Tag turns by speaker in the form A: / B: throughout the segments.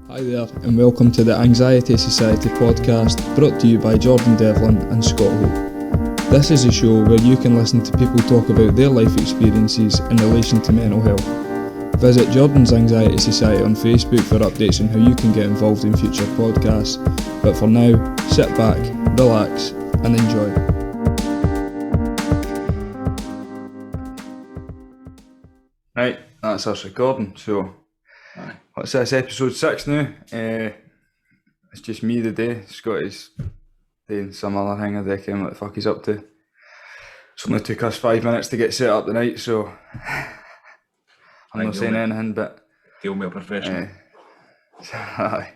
A: Hi there, and welcome to the Anxiety Society podcast, brought to you by Jordan Devlin and Scott Hope. This is a show where you can listen to people talk about their life experiences in relation to mental health. Visit Jordan's Anxiety Society on Facebook for updates on how you can get involved in future podcasts. But for now, sit back, relax, and enjoy. Right, that's us recording, so what's this, episode 6 now? It's just me today. Scott is doing some other thing. I reckon what the fuck he's up to. It's only took us 5 minutes to get set up tonight, so I'm not saying anything, but
B: deal with a professional.
A: Aye,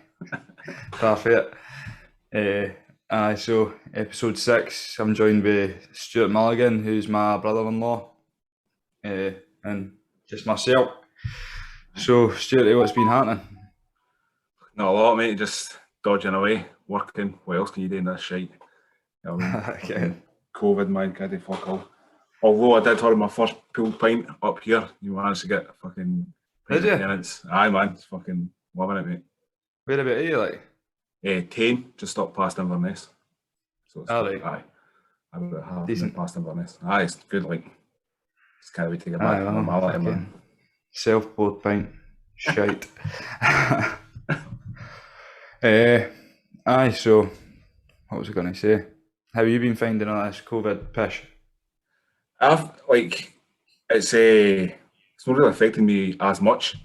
A: perfect. So episode 6, I'm joined by Stuart Milligan, who's my brother-in-law, and just myself. So, Stuart, what's been happening?
B: Not a lot, mate. Just dodging away, working. What else can you do in this shite? You know what I mean?
A: Okay.
B: COVID, man, can't do fuck all. Although I did have my first pool pint up here, you managed to get a fucking
A: Did you?
B: tenants. Aye, man, it's fucking loving it, mate.
A: Where about are you, like?
B: Tane, just up past Inverness. So it's
A: right.
B: aye. I'm about half
A: Decent.
B: past Inverness. Aye, it's good, like, it's kind of way to get back to
A: well,
B: normality,
A: fucking
B: man.
A: Self-poured pint. Shite. So, what was I going to say? How have you been finding all this COVID pish?
B: It's not really affecting me as much,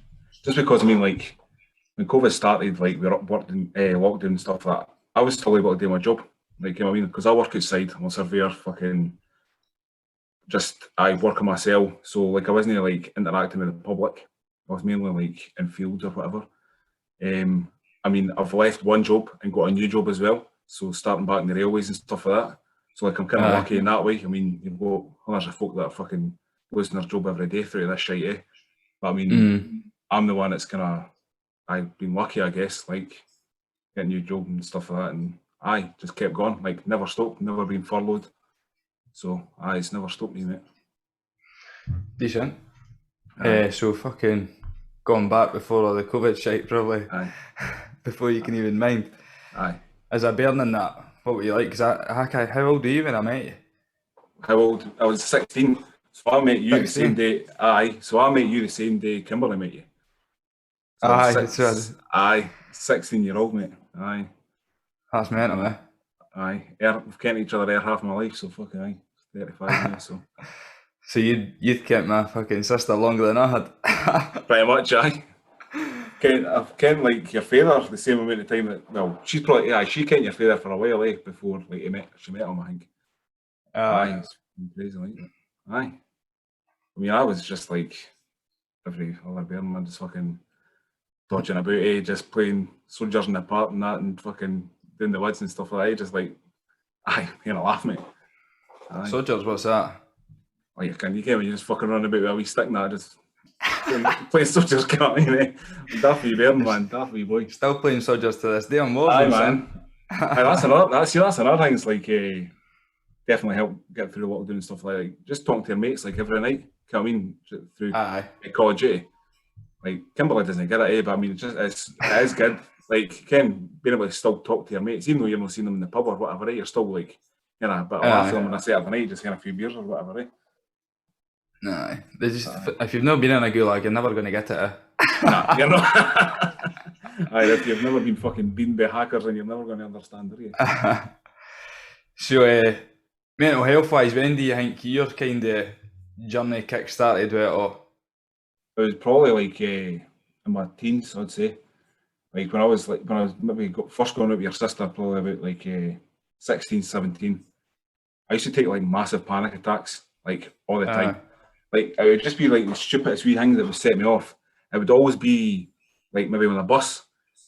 B: just because, I mean, like, when COVID started, like, we were up working, lockdown and stuff like that, I was still able to do my job, like, you know what I mean, because I work outside, I'm a surveyor, I work on my cell, so, like, I wasn't, like, interacting with the public. I was mainly, like, in fields or whatever. I mean, I've left one job and got a new job as well, so starting back in the railways and stuff like that. So, like, I'm kind of lucky in that way. I mean, you've got hundreds of folk that are fucking losing their job every day through this shite, eh? But, I mean, I'm the one that's I've been lucky, I guess, like, getting a new job and stuff like that, and just kept going, like, never stopped, never been furloughed. So, it's never stopped me, mate.
A: Decent. So fucking gone back before all the COVID shite, probably.
B: Aye.
A: Before you can even mind.
B: Aye.
A: As a bairn in that, what were you like? Because how old were you when I met you?
B: How old? I was 16. So I met you 16? The same day. Aye. So I met you the same day Kimberly met you. So
A: Aye.
B: 16-year-old, mate. Aye.
A: That's mental, eh?
B: Aye. We've kept each other half my life, so fucking aye. 35 now, so.
A: So you'd kept my fucking sister longer than I had.
B: Pretty much, aye. I've kept, like, your father the same amount of time that, well, she kept your father for a while, before, like, she met him, I think. Aye, it's been crazy, like that. Aye. I mean, I was just like every other bairn, man, just fucking dodging about, just playing soldiers in the park and that, and fucking doing the woods and stuff like that, just like, laugh, mate. Aye.
A: Soldiers, what's that?
B: Like, you can't just fucking run about with a wee stick now, just playing soldiers, can't you, eh? Daffy bairn, man, daffy boy.
A: Still playing soldiers to this day on Warzone.
B: Aye, man. That's another thing. It's like definitely help get through the lockdown and stuff like that. Just talking to your mates like every night. You know what I mean? Through Call of Duty. Like, Kimberly doesn't get it, but I mean, it is good. Like, being able to still talk to your mates, even though you're not seeing them in the pub or whatever, you're still like, a bit of laugh with them on a Saturday night, just a few beers or whatever,
A: Nah, if you've never been in a gulag, you're never going to get it,
B: Nah, you're not. If you've never been fucking beaten by hackers, then you're never going to understand, are you?
A: So, mental health-wise, when do you think your kind of journey kick-started with it all?
B: It was probably like in my teens, I'd say. Like when I was maybe first going out with your sister, probably about like 16, 17. I used to take like massive panic attacks, like all the time. Like it would just be like the stupidest wee things that would set me off. It would always be like maybe on a bus,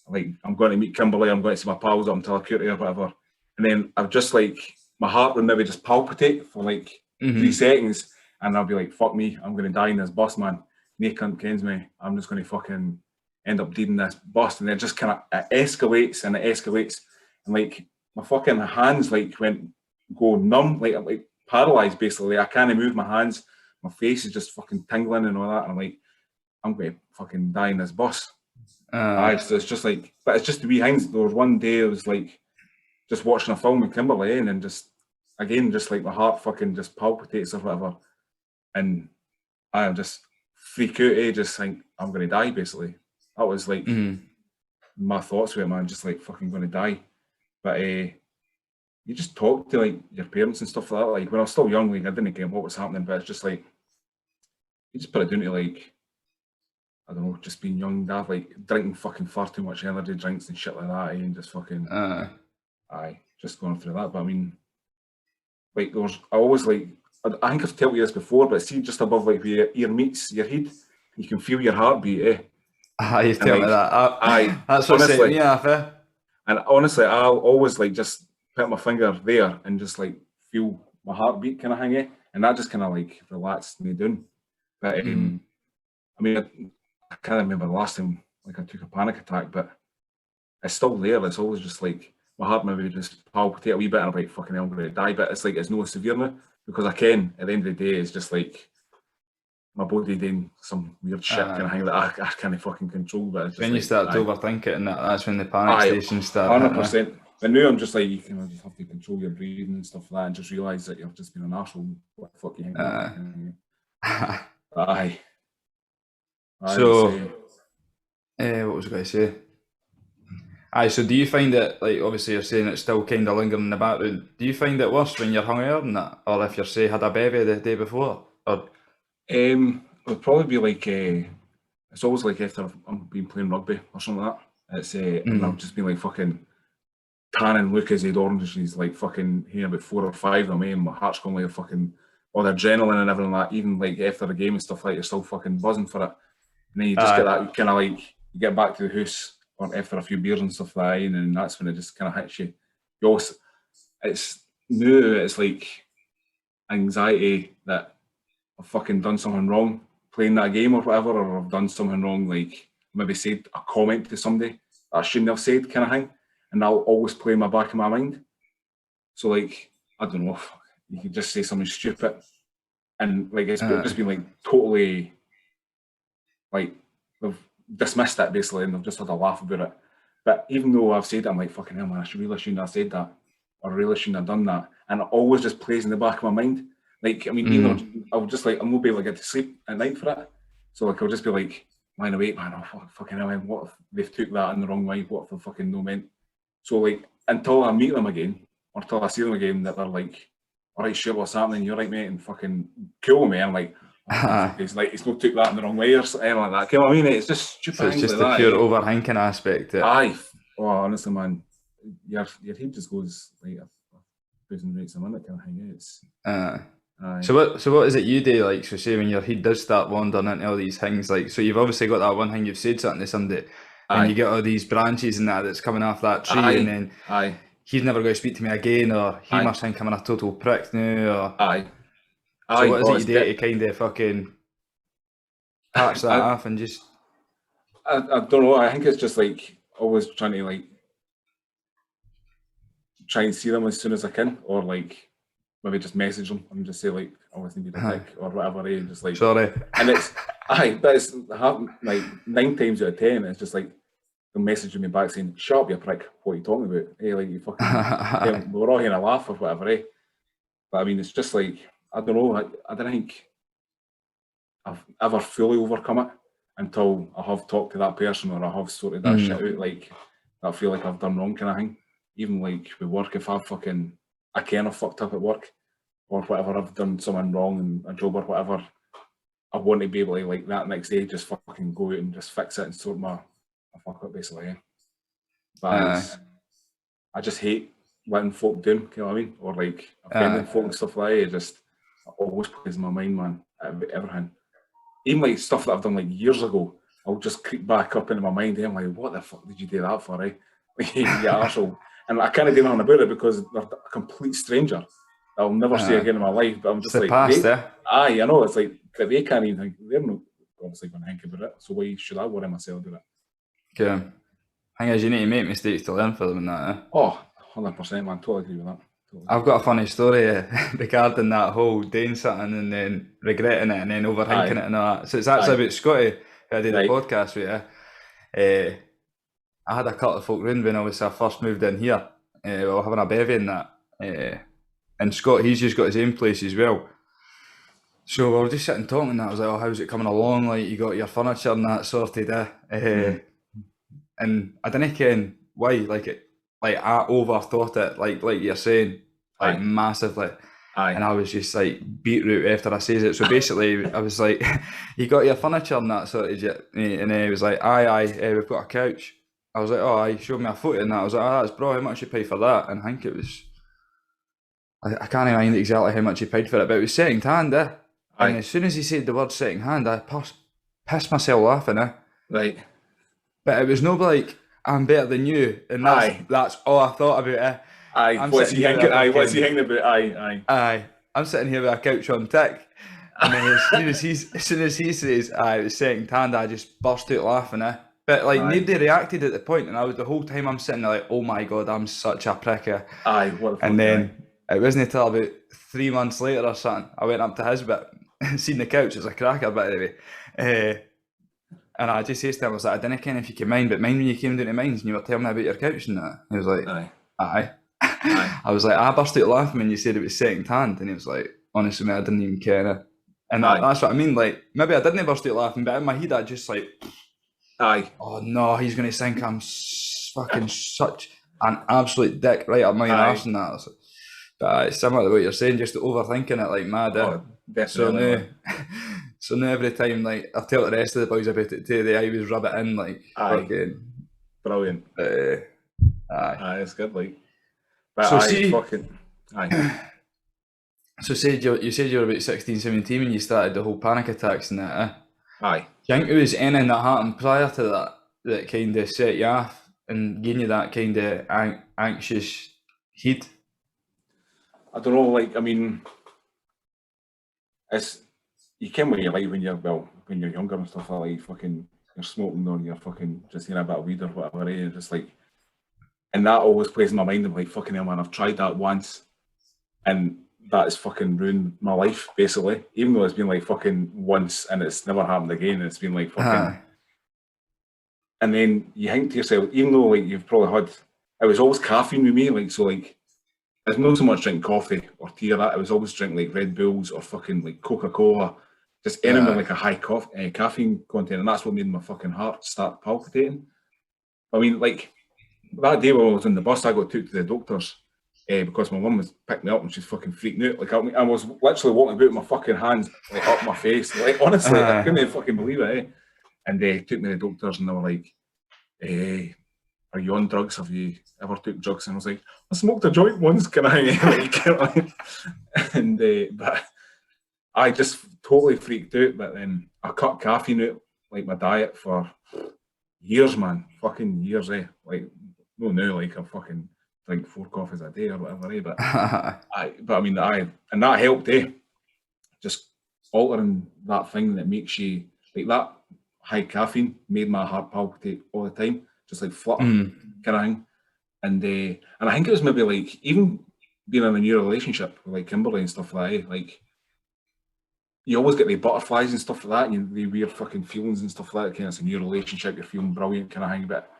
B: like I'm going to meet Kimberly, I'm going to see my pals up in Tillicurty or whatever. And then I'd just like, my heart would maybe just palpitate for like 3 seconds, and I'll be like, fuck me, I'm going to die in this bus, man. No cunt kens me. I'm just going to fucking end up dead in this bus. And it just kind of escalates, and like my fucking hands like go numb, like paralyzed basically. I can't move my hands. My face is just fucking tingling and all that. And I'm like, I'm going to fucking die in this bus. So it's just like, but it's just the wee things. There was one day it was like just watching a film with Kimberly, and just again, just like my heart fucking just palpitates or whatever, and I just freak out, just think I'm gonna die basically. That was like my thoughts with it, man, just like fucking gonna die. But you just talk to like your parents and stuff like that. Like when I was still young, like I didn't get what was happening, but it's just like you just put it down to like, I don't know, just being young, dad, like drinking fucking far too much energy drinks and shit like that, and just fucking just going through that. But I mean, like I always like, I think I've told you this before, but see just above like where your ear meets your head, you can feel your heartbeat,
C: You've told me that. That's what set me off,
B: And honestly, I'll always like just put my finger there and just like feel my heartbeat kind of hang, and that just kind of like relaxed me down. But I mean, I can't remember the last time like I took a panic attack, but it's still there. It's always just like my heart maybe just palpitate a wee bit and I'm like, fucking hell, I'm going to die. But it's like, it's no severe now because I can, at the end of the day, it's just like my body doing some weird shit kind of thing that I can't fucking control. But it's just
C: when
B: like,
C: you start to overthink it, and that's when the panic stations start.
B: 100%. But now I'm just like, you can just have to control your breathing and stuff like that and just realise that you've just been an arsehole. What the fuck you think? Aye.
C: So, what was I going to say? So do you find it, like, obviously you're saying it's still kind of lingering in the background, do you find it worse when you're hungover than that? Or if you're, say, had a bevy the day before? Or
B: it would probably be like, it's always like after I've been playing rugby or something like that. It's, and I've just been like fucking tanning Lucasade oranges, like fucking here about 4 or 5 of them, and my heart's going like a fucking, all the adrenaline and everything like that, even like after the game and stuff like, you're still fucking buzzing for it. And then you just get that kind of like, you get back to the house or after a few beers and stuff like that, and that's when it just kind of hits you. You also, it's new, it's like anxiety that I've fucking done something wrong playing that game or whatever, or I've done something wrong, like maybe said a comment to somebody that I shouldn't have said kind of thing, and that'll always play in my back of my mind. So like, I don't know, you could just say something stupid and like it's just been like totally like they've dismissed it basically and they've just had a laugh about it. But even though I've said it, I'm like, fucking hell man, I really shouldn't have said that, or I really shouldn't have done that. And it always just plays in the back of my mind. Like, I mean, even I'll just like, I'm not be able to get to sleep at night for it. So like, I'll just be like, lying awake, man, oh fucking hell, man, what if they've took that in the wrong way? What if they fucking no meant? So like, until I meet them again, or until I see them again, that they're like, all right, sure, what's happening? You're right, mate, and fucking cool with me. I'm like, it's like, he's not took that in the wrong way or something like that. You know what I mean? It's just stupid.
C: So it's just the pure overthinking aspect.
B: Aye. Oh, honestly, man, your head just goes like a thousand rates a minute kind of thing. It's aye.
C: So what is it you do, like, so say when your head does start wandering into all these things, like, so you've obviously got that one thing, you've said something to somebody, and you get all these branches and that's coming off that tree, and then he's never going to speak to me again, or he must think I'm a total prick now, or so what is it you do to kind of fucking patch that off and just...
B: I don't know, I think it's just like always trying to like try and see them as soon as I can, or like maybe just message them and just say like, I always need a pick or whatever, and just like,
C: sorry.
B: And it's but it's happened like 9 times out of 10, it's just like they're messaging me back saying, shut up you prick, what are you talking about? Hey, like you fucking we're all having a laugh or whatever, But I mean, it's just like, I don't know, I don't think I've ever fully overcome it until I have talked to that person or I have sorted that shit out, like I feel like I've done wrong kind of thing. Even like with work, if I can have fucked up at work or whatever, I've done something wrong in a job or whatever, I want to be able to like that next day just fucking go out and just fix it and sort my fuck up basically. But I just hate letting folk down, you know what I mean? Or like offending folk and stuff like that. It just always plays in my mind, man, everything. Even like stuff that I've done like years ago, I'll just creep back up into my mind and I'm like, what the fuck did you do that for, you arsehole. And I can't do nothing about it because they're a complete stranger I'll never see again in my life. But I'm just like,
C: past,
B: I know, it's like, they can't even think, they're not obviously going to think about it. So why should I worry myself about it?
C: Okay. Thing is, you need to make mistakes to learn from them and that,
B: Oh, 100%, man, totally agree with that.
C: I've got a funny story regarding that whole doing something and then regretting it and then overthinking it and all that. So it's actually about Scotty, who I did a podcast with. I had a couple of folk round when I first moved in here. We were having a bevy and that. And Scott, he's just got his own place as well. So we were just sitting talking and that. I was like, oh, how's it coming along? Like, you got your furniture and that sorted, And I didn't ken why, like I overthought it, like you're saying, like massively. And I was just like beetroot after I says it. So basically, I was like, you got your furniture and that sorted yet? And he was like, aye, we've got a couch. I was like, oh, he showed me a photo and that. I was like, oh, that's bro, how much you pay for that? And I think it was, I can't mind exactly how much he paid for it, but it was second hand, And as soon as he said the word second hand, I pissed myself laughing,
B: Right.
C: But it was no like, I'm better than you, and that's all I thought about,
B: What's he thinking about?
C: Aye. I'm sitting here with a couch on tick, and then as soon as he says, it was second hand, I just burst out laughing, But like nobody reacted at the point, and I was the whole time I'm sitting there like, oh my god, I'm such a prick. And then it wasn't until about 3 months later or something, I went up to his bit, seen the couch. It's a cracker, by the way. And I just said to him, I was like, I didn't care if you can mind, but mind when you came down to mine and you were telling me about your couch and that. He was like, aye. I was like, I burst out laughing when you said it was second hand, and he was like, honestly, mate, I didn't even care. And that's what I mean. Like, maybe I didn't burst out laughing, but in my head, I just like, oh no, he's going to think I'm fucking such an absolute dick right up my arse and that. But it's similar to what you're saying, just overthinking it like mad.
B: Definitely.
C: So now every time, like, I tell the rest of the boys about it too, they always rub it in, like, fucking
B: brilliant. It's good, like. But
C: so So you said you were about 16, 17 when you started the whole panic attacks and that,
B: Do
C: you think there was anything that happened prior to that kind of set you off and gave you that kind of anxious heat?
B: I don't know, like, I mean, you can what you like when you're younger and stuff like you fucking, you're smoking or you're fucking just a bit of weed or whatever, you're just like, and that always plays in my mind of like, fucking hell, man, I've tried that once and that has fucking ruined my life, basically, even though it's been like fucking once and it's never happened again, and it's been like fucking, and then you think to yourself, even though like you've probably had, it was always caffeine with me, like, so like, there's not so much drinking coffee or tea or that. I was always drinking like Red Bulls or fucking like Coca-Cola, just anything with like a high caffeine content, and that's what made my fucking heart start palpitating. I mean, like that day when I was on the bus, I got took to the doctors because my mum was picking me up and she's fucking freaking out. Like I was literally walking about with my fucking hands like up my face. Like honestly, I couldn't even fucking believe it. And they took me to the doctors and they were like, are you on drugs? Have you ever took drugs? And I was like, I smoked a joint once, can I? And but I just totally freaked out. But then I cut caffeine out, like my diet, for years, man. Fucking years, Like, no, now, like I fucking drink 4 coffees a day or whatever, But and that helped, Just altering that thing that makes you, like that high caffeine made my heart palpitate all the time. Just like flutter kind of thing, and I think it was maybe like even being in a new relationship with like Kimberly and stuff like that. Like you always get the butterflies and stuff like that, and the weird fucking feelings and stuff like that. Kind of, it's a new relationship, you're feeling brilliant kind of thing, but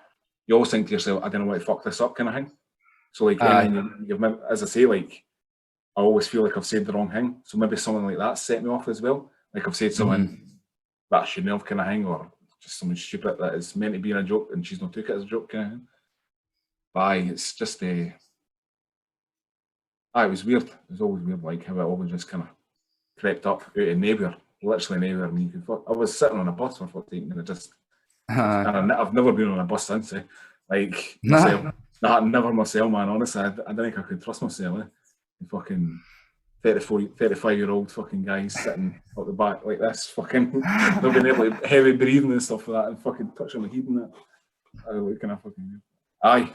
B: you always think to yourself, I don't know why to fuck this up kind of thing. So like, as I say, like I always feel like I've said the wrong thing. So maybe something like that set me off as well. Like I've said something that I shouldn't have kind of thing, or just something stupid that is meant to be a joke and she's not took it as a joke kind of thing. But it's just it was weird. It was always weird, like how it always just kind of crept up out of nowhere, literally nowhere. I mean, I was sitting on a bus for 14 and it just, and I've never been on a bus since. Like myself, never myself, man. Honestly, I didn't think I could trust myself. Fucking 35-year-old fucking guys sitting up the back like this, fucking they've been able to heavy breathing and stuff like that, and fucking touching my head and that. I look kind of fucking aye.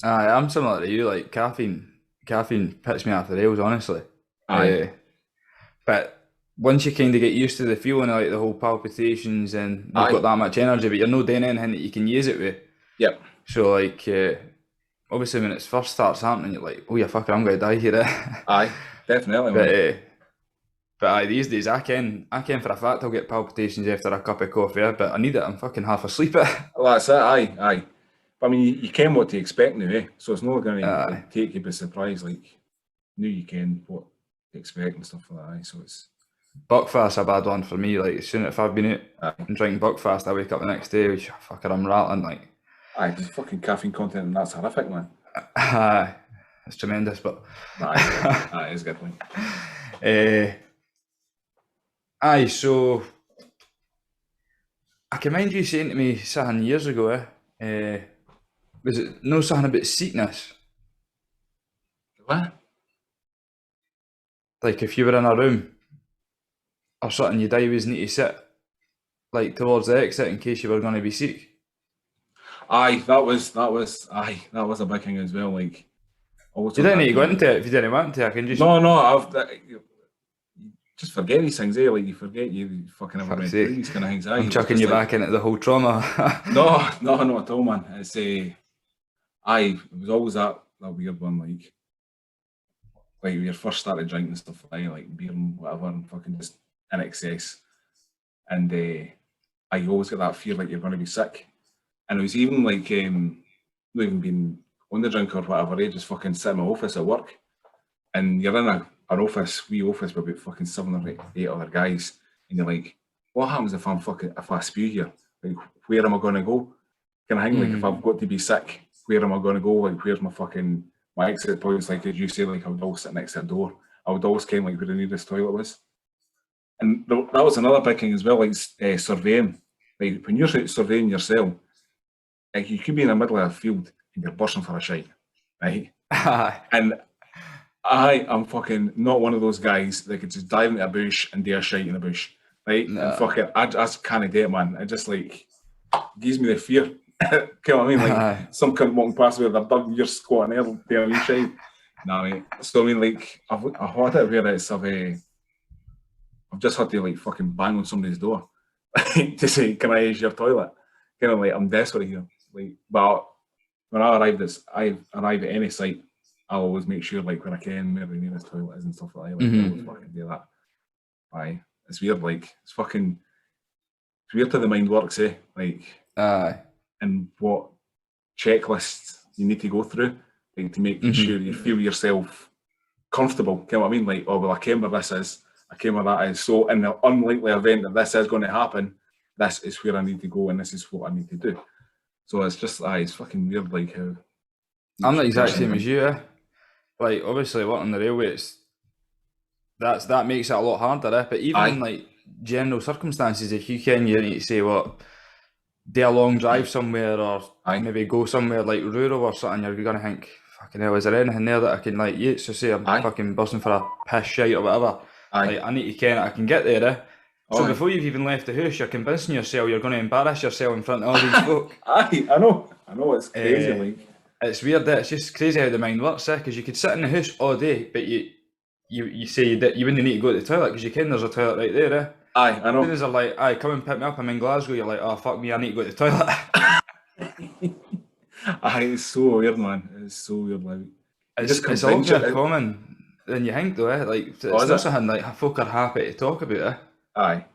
C: I'm similar to you. Like caffeine puts me off the rails, honestly. But once you kind of get used to the feeling of like the whole palpitations and you've got that much energy, but you're not doing anything that you can use it with.
B: Yep.
C: So like. Obviously, when it first starts happening, you're like, "Oh, yeah, fuck, I'm going to die here."
B: Aye, definitely.
C: But But these days I can for a fact I'll get palpitations after a cup of coffee, but I need it. I'm fucking half asleep.
B: Well, that's it. Aye. But I mean, you ken what to expect now, eh? So it's not going to take you by surprise. Like, now you ken what to expect and stuff like that. Aye. So it's
C: Buckfast's a bad one for me. Like, as soon as if I've been out and drinking Buckfast, I wake up the next day, fucking, I'm rattling. Like,
B: aye, there's fucking caffeine content, and that's horrific, man.
C: Aye, it's tremendous, but
B: aye, it's good, like.
C: Aye, so I can mind you saying to me something years ago, was it no something about seatness?
B: What?
C: Like if you were in a room or something, you'd always need to sit like towards the exit in case you were going to be sick.
B: Aye, that was a big thing as well. Like,
C: you didn't need to go into it if you didn't want to. I can just
B: just forget these things, eh? Like, you forget you fucking ever went through these kind of things.
C: I'm chucking you back into the whole trauma.
B: No, not at all, man. It's it was always that weird one, like when you first started drinking stuff like beer and whatever, and fucking just in excess. And I always get that fear like you're going to be sick. And it was even like, not even being on the drink or whatever, just fucking sit in my office at work. And you're in an office, wee office with about fucking 7 or 8 other guys. And you're like, what happens if I spew here? Like, where am I going to go? Kind of thing, like if I've got to be sick, where am I going to go? Like, where's my exit points? Like, as you say, like I would always sit next to a door. I would always kind of like where the nearest toilet was. And that was another big thing as well, like surveying. Like when you're surveying yourself, like you could be in the middle of a field and you're bursting for a shite, right? And I am fucking not one of those guys that could just dive into a bush and do a shite in a bush, right? No. And fucking, I just can't do it, man. It just like gives me the fear. You know what I mean? Like some cunt walking past me with a dog, you're squatting there doing a wee shite. Nah, mate. So I mean, like I've had it where it's I've just had to like fucking bang on somebody's door to say, "Can I use your toilet?" Kind of like I'm desperate here. Like, but when I arrive at any site, I'll always make sure like when I can where the nearest toilet is and stuff like that. Like, I always fucking do that. Aye, it's weird. Like it's weird how the mind works, eh? Like, and what checklists you need to go through, like to make sure you feel yourself comfortable. You know what I mean? Like, oh well, I came where this is. I came where that is. So in the unlikely event that this is going to happen, this is where I need to go and this is what I need to do. So it's just, it's fucking weird, like how...
C: I'm the exact same as you, eh? Like, obviously, working the railways, that makes it a lot harder, eh? But even in, like, general circumstances, if you need to say, do a long drive somewhere or maybe go somewhere, like, rural or something, you're going to think, fucking hell, is there anything there that I can, like, use? So say I'm fucking bursting for a piss shite or whatever. Like, I need to ken I can get there, eh? So before you've even left the house, you're convincing yourself you're going to embarrass yourself in front of all these folk.
B: I know, it's crazy. Like
C: it's weird. It's just crazy how the mind works, because you could sit in the house all day, but you say you wouldn't need to go to the toilet because you ken there's a toilet right there, eh?
B: Aye, I know.
C: As soon as they're like, come and pick me up, I'm in Glasgow, you're like, oh fuck me, I need to go to the toilet.
B: It's so weird, man. It's so weird. Like
C: it's a lot more common than you think, though, eh? Like it's not something like folk are happy to talk about, eh?
B: Aye.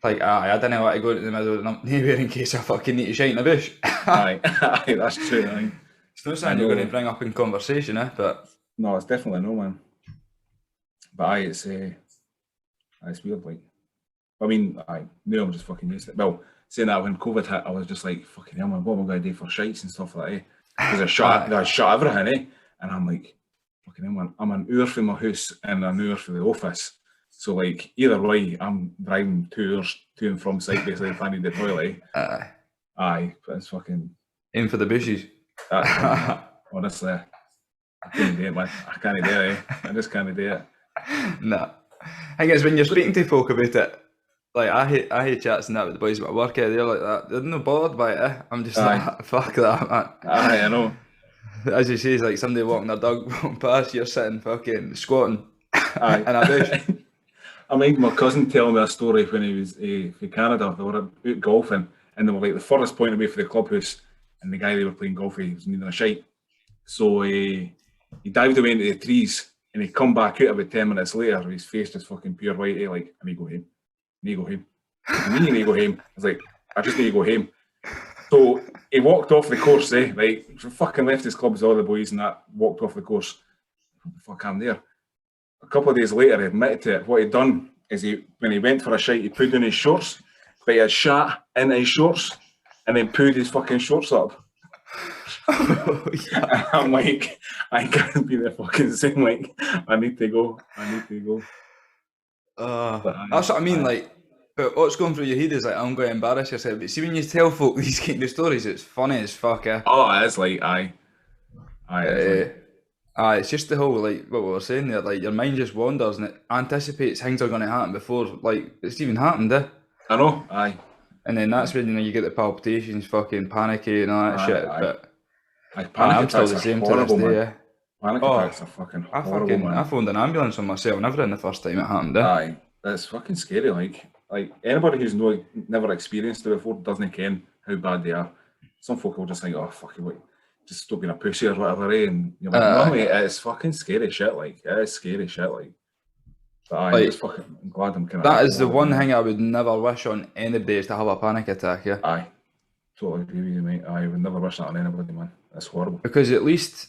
C: Like, I don't know what to go into the middle of the nowhere in case I fucking need to shite in a bush.
B: Aye, that's true. Aye.
C: It's not something you're going to bring up in conversation, eh? But
B: no, it's definitely no, man. But it's weird, like. I mean, now I'm just fucking used to it. Well, saying that when COVID hit, I was just like, fucking hell, man, what am I going to do for shites and stuff like that, eh? Because I shut everything, eh? And I'm like, fucking hell, man, I'm an hour from my house and an hour from the office. So, like, either way, I'm driving 2 hours to and from site, basically, if I need the toilet. Aye, but it's fucking...
C: Aim for the bushes.
B: Honestly, I can't do it, man. I can't do it, eh? I just can't do it.
C: Nah. I guess when you're speaking to folk about it, like, I hate chats and that with the boys at my work, eh? They're like that. They're not bothered by it, eh? I'm just like, fuck that, man.
B: Aye, I know.
C: As you say, it's like somebody walking their dog past, you're sitting fucking squatting
B: in
C: a bush.
B: I mind my cousin telling me a story when he was from Canada. They were out golfing and they were like the furthest point away from the clubhouse, and the guy they were playing golf with was needing a shite. So he dived away into the trees And he'd come back out about 10 minutes later, his face just fucking pure white, like, I need to go home. I need to go home. I need to go home. I was like, I just need to go home. So he walked off the course, right? Fucking left his clubs, all the boys and that, walked off the course. Fuck, I'm there. A couple of days later, he admitted to it. What he'd done is when he went for a shite, he put down his shorts, but he had shat in his shorts and then pooed his fucking shorts up. Oh, yeah. I'm like, I can't be the fucking same. Like, I need to go.
C: That's what I mean. But what's going through your head is like, I'm going to embarrass yourself. But see, when you tell folk these kind of stories, it's funny as fuck.
B: Oh, it is like,
C: it's just the whole, like, what we were saying there, like, your mind just wanders and it anticipates things are going to happen before, like, it's even happened,
B: I know,
C: And then that's when, you get the palpitations, fucking panicky and all that shit, but
B: I'm still the same horrible, to this day, Panic attacks are fucking horrible, man.
C: I phoned an ambulance on myself and everything the first time it happened,
B: That's fucking scary, like anybody who's never experienced it before doesn't ken how bad they are. Some folk will just think, oh, fuck you, just stop being a pussy or whatever, and you're like, no, mate, it's fucking scary shit, like, it is scary shit, like. But I'm glad I'm kind of...
C: That is the one thing I would never wish on anybody is to have a panic attack,
B: Aye, totally agree with you, mate. I would never wish that on anybody, man. That's horrible.
C: Because at least...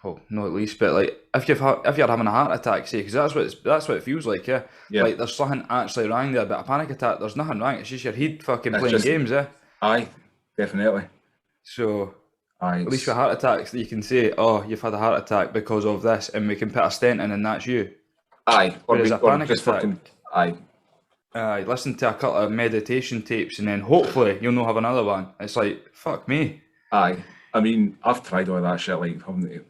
C: Well, not at least, but like if you're having a heart attack, say, because that's what it feels like, yeah. Like there's something actually wrong there, but a panic attack, there's nothing wrong. It's just your head fucking playing games,
B: Aye, definitely.
C: So at least with heart attacks, you can say, oh, you've had a heart attack because of this, and we can put a stent in, and that's you.
B: Aye,
C: whereas a panic attack,
B: fucking,
C: listen to a couple of meditation tapes, and then hopefully you'll not have another one. It's like, fuck me.
B: Aye, I mean, I've tried all that shit, like having to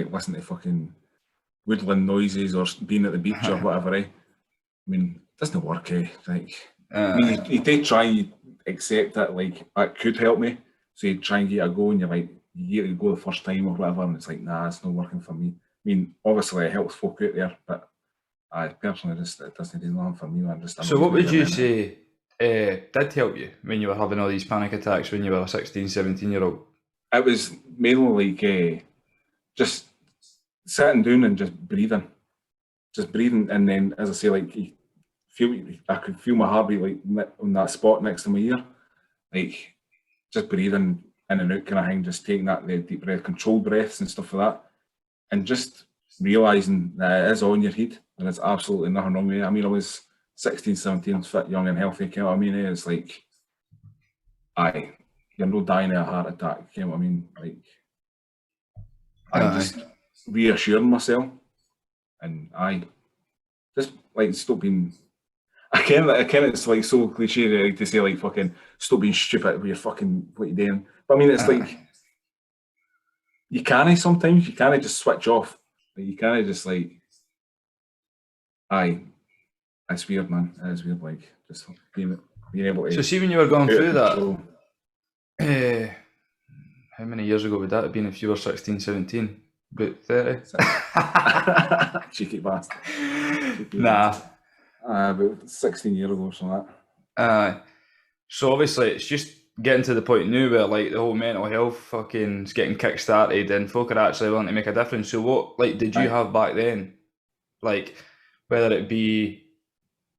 B: listen to fucking woodland noises or being at the beach or whatever, I mean, it doesn't work, Like, I mean, you take try and accept that, like, that could help me. So you try and get a go and you're like, you get to go the first time or whatever, and it's like, nah, it's not working for me. I mean, obviously it helps folk out there, but I personally it doesn't do nothing for me, man.
C: So what would you say did help you when you were having all these panic attacks when you were a 16, 17-year-old?
B: It was mainly like just sitting down and just breathing, and then, as I say, like, I could feel my heartbeat like on that spot next to my ear, like just breathing in and out kind of thing, just taking the deep breath, controlled breaths and stuff like that, and just realising that it is on your head and it's absolutely nothing wrong with it. I mean, I was 16, 17, fit, young and healthy, you know what I mean? It's like, you're not dying of a heart attack, you know what I mean? Like, just reassuring myself, and just like stop being. I can it's like so cliche to say, like, fucking stop being stupid with your fucking what you're doing. But I mean, it's like you can't sometimes you can't just switch off. Like, you can't just like, it's weird, man. It is weird, like just being able to.
C: So see, when you were going through that, how many years ago would that have been if you were 16, 17? About 30?
B: Cheeky bastard.
C: Nah.
B: About 16 years ago or something like that.
C: So obviously it's just getting to the point now where, like, the whole mental health fucking is getting kick-started and folk are actually willing to make a difference. So what, like, did you have back then? Like, whether it be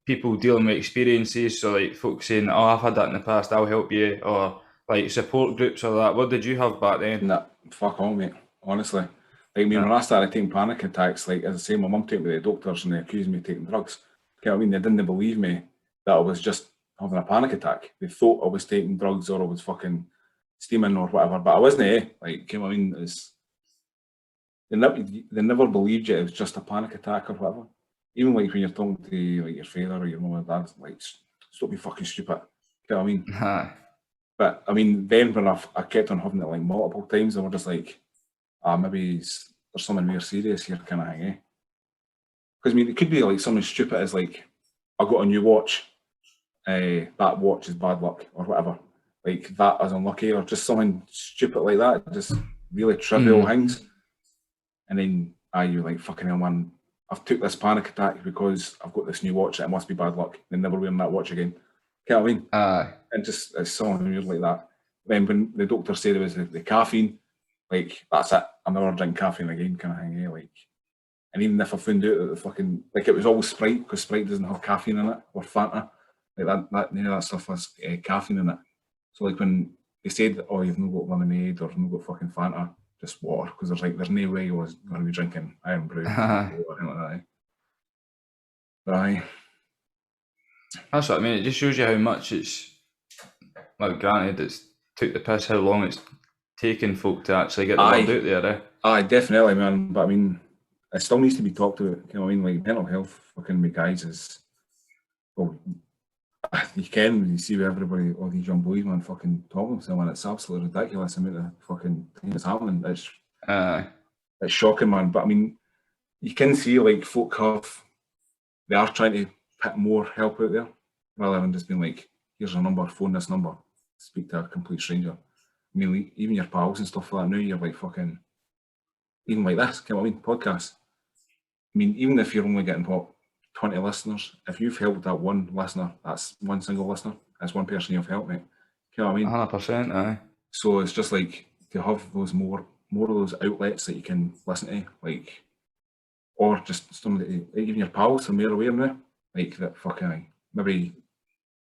C: people dealing with experiences, so like folks saying, oh, I've had that in the past, I'll help you, or like support groups or that. What did you have back then?
B: Nah, fuck all, mate. Honestly. Like, when I started taking panic attacks, like, as I say, my mum took me to the doctors and they accused me of taking drugs. You know what I mean? They didn't believe me that I was just having a panic attack. They thought I was taking drugs or I was fucking steaming or whatever, but I wasn't, Like, you know what I mean? They never believed you it was just a panic attack or whatever. Even like when you're talking to like your father or your mum or dad, like, stop being fucking stupid. You know what I mean? But I mean, then when I kept on having it like multiple times, they were just like, maybe there's something more serious here, kind of thing, Because I mean, it could be like something stupid as like, I got a new watch, that watch is bad luck or whatever. Like, that is unlucky, or just something stupid like that, just really trivial things. And then you're like, fucking hell, man, I've took this panic attack because I've got this new watch and it must be bad luck. Then never wearing that watch again. You know what I mean? And just it's something weird like that. Then when the doctor said it was the caffeine, like, that's it. I'm never drinking caffeine again, kind of thing. Like, And even if I found out that the fucking, like, it was always Sprite, because Sprite doesn't have caffeine in it, or Fanta, like that none of that stuff has caffeine in it. So like when they said, oh, you've not got lemonade or you've not got fucking Fanta, just water, because there's no way I was going to be drinking Iron Brew or anything like that. But aye.
C: That's what I mean. It just shows you how much it's, like, granted, it's took the piss how long it's taken folk to actually get the word out there. Eh?
B: Aye, definitely, man. But I mean, it still needs to be talked about. You know what I mean? Like, mental health, fucking, with guys is, well, you can, you see with everybody, all these young boys, man, fucking talking to someone. It's absolutely ridiculous. I mean, the fucking thing that's happening. It's shocking, man. But I mean, you can see, like, folk they are trying to put more help out there, rather than just being like, here's a number, phone this number, speak to a complete stranger. I mean, like, even your pals and stuff like that now, you're like fucking, even like this, you know what I mean, podcasts. I mean, even if you're only getting, 20 listeners, if you've helped that one listener, that's one single listener, that's one person you've helped, mate. You know what I mean?
C: 100%, aye.
B: So it's just like, to have those more of those outlets that you can listen to, like, or just somebody, even your pals are more aware now, like, that fucking, maybe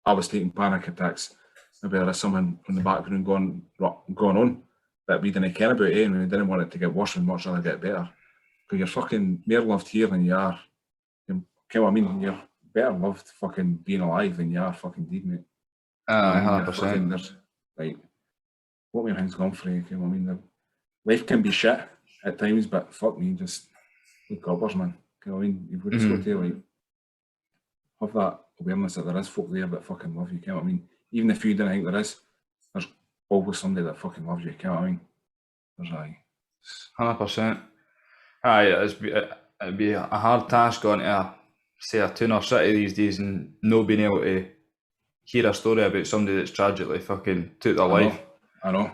B: I was taking panic attacks, maybe there is someone in the background going on that we didn't care about, and we didn't want it to get worse and much rather get better. Because you're fucking more loved here than you are, you know what I mean? You're better loved fucking being alive than you are fucking dead, mate.
C: 100%.
B: There's, like, what my things gone for you, you know what I mean? Life can be shit at times, but fuck me, just look uppers, man. You know what I mean? You've just got to, like, have that awareness that there is folk there that fucking love you, you know what I mean? Even if you didn't think there is, there's always somebody that fucking loves you, you know what I mean? There's
C: 100%. Aye, it'd be a hard task going to, say, a town or city these days and no being able to hear a story about somebody that's tragically fucking took their life.
B: I know.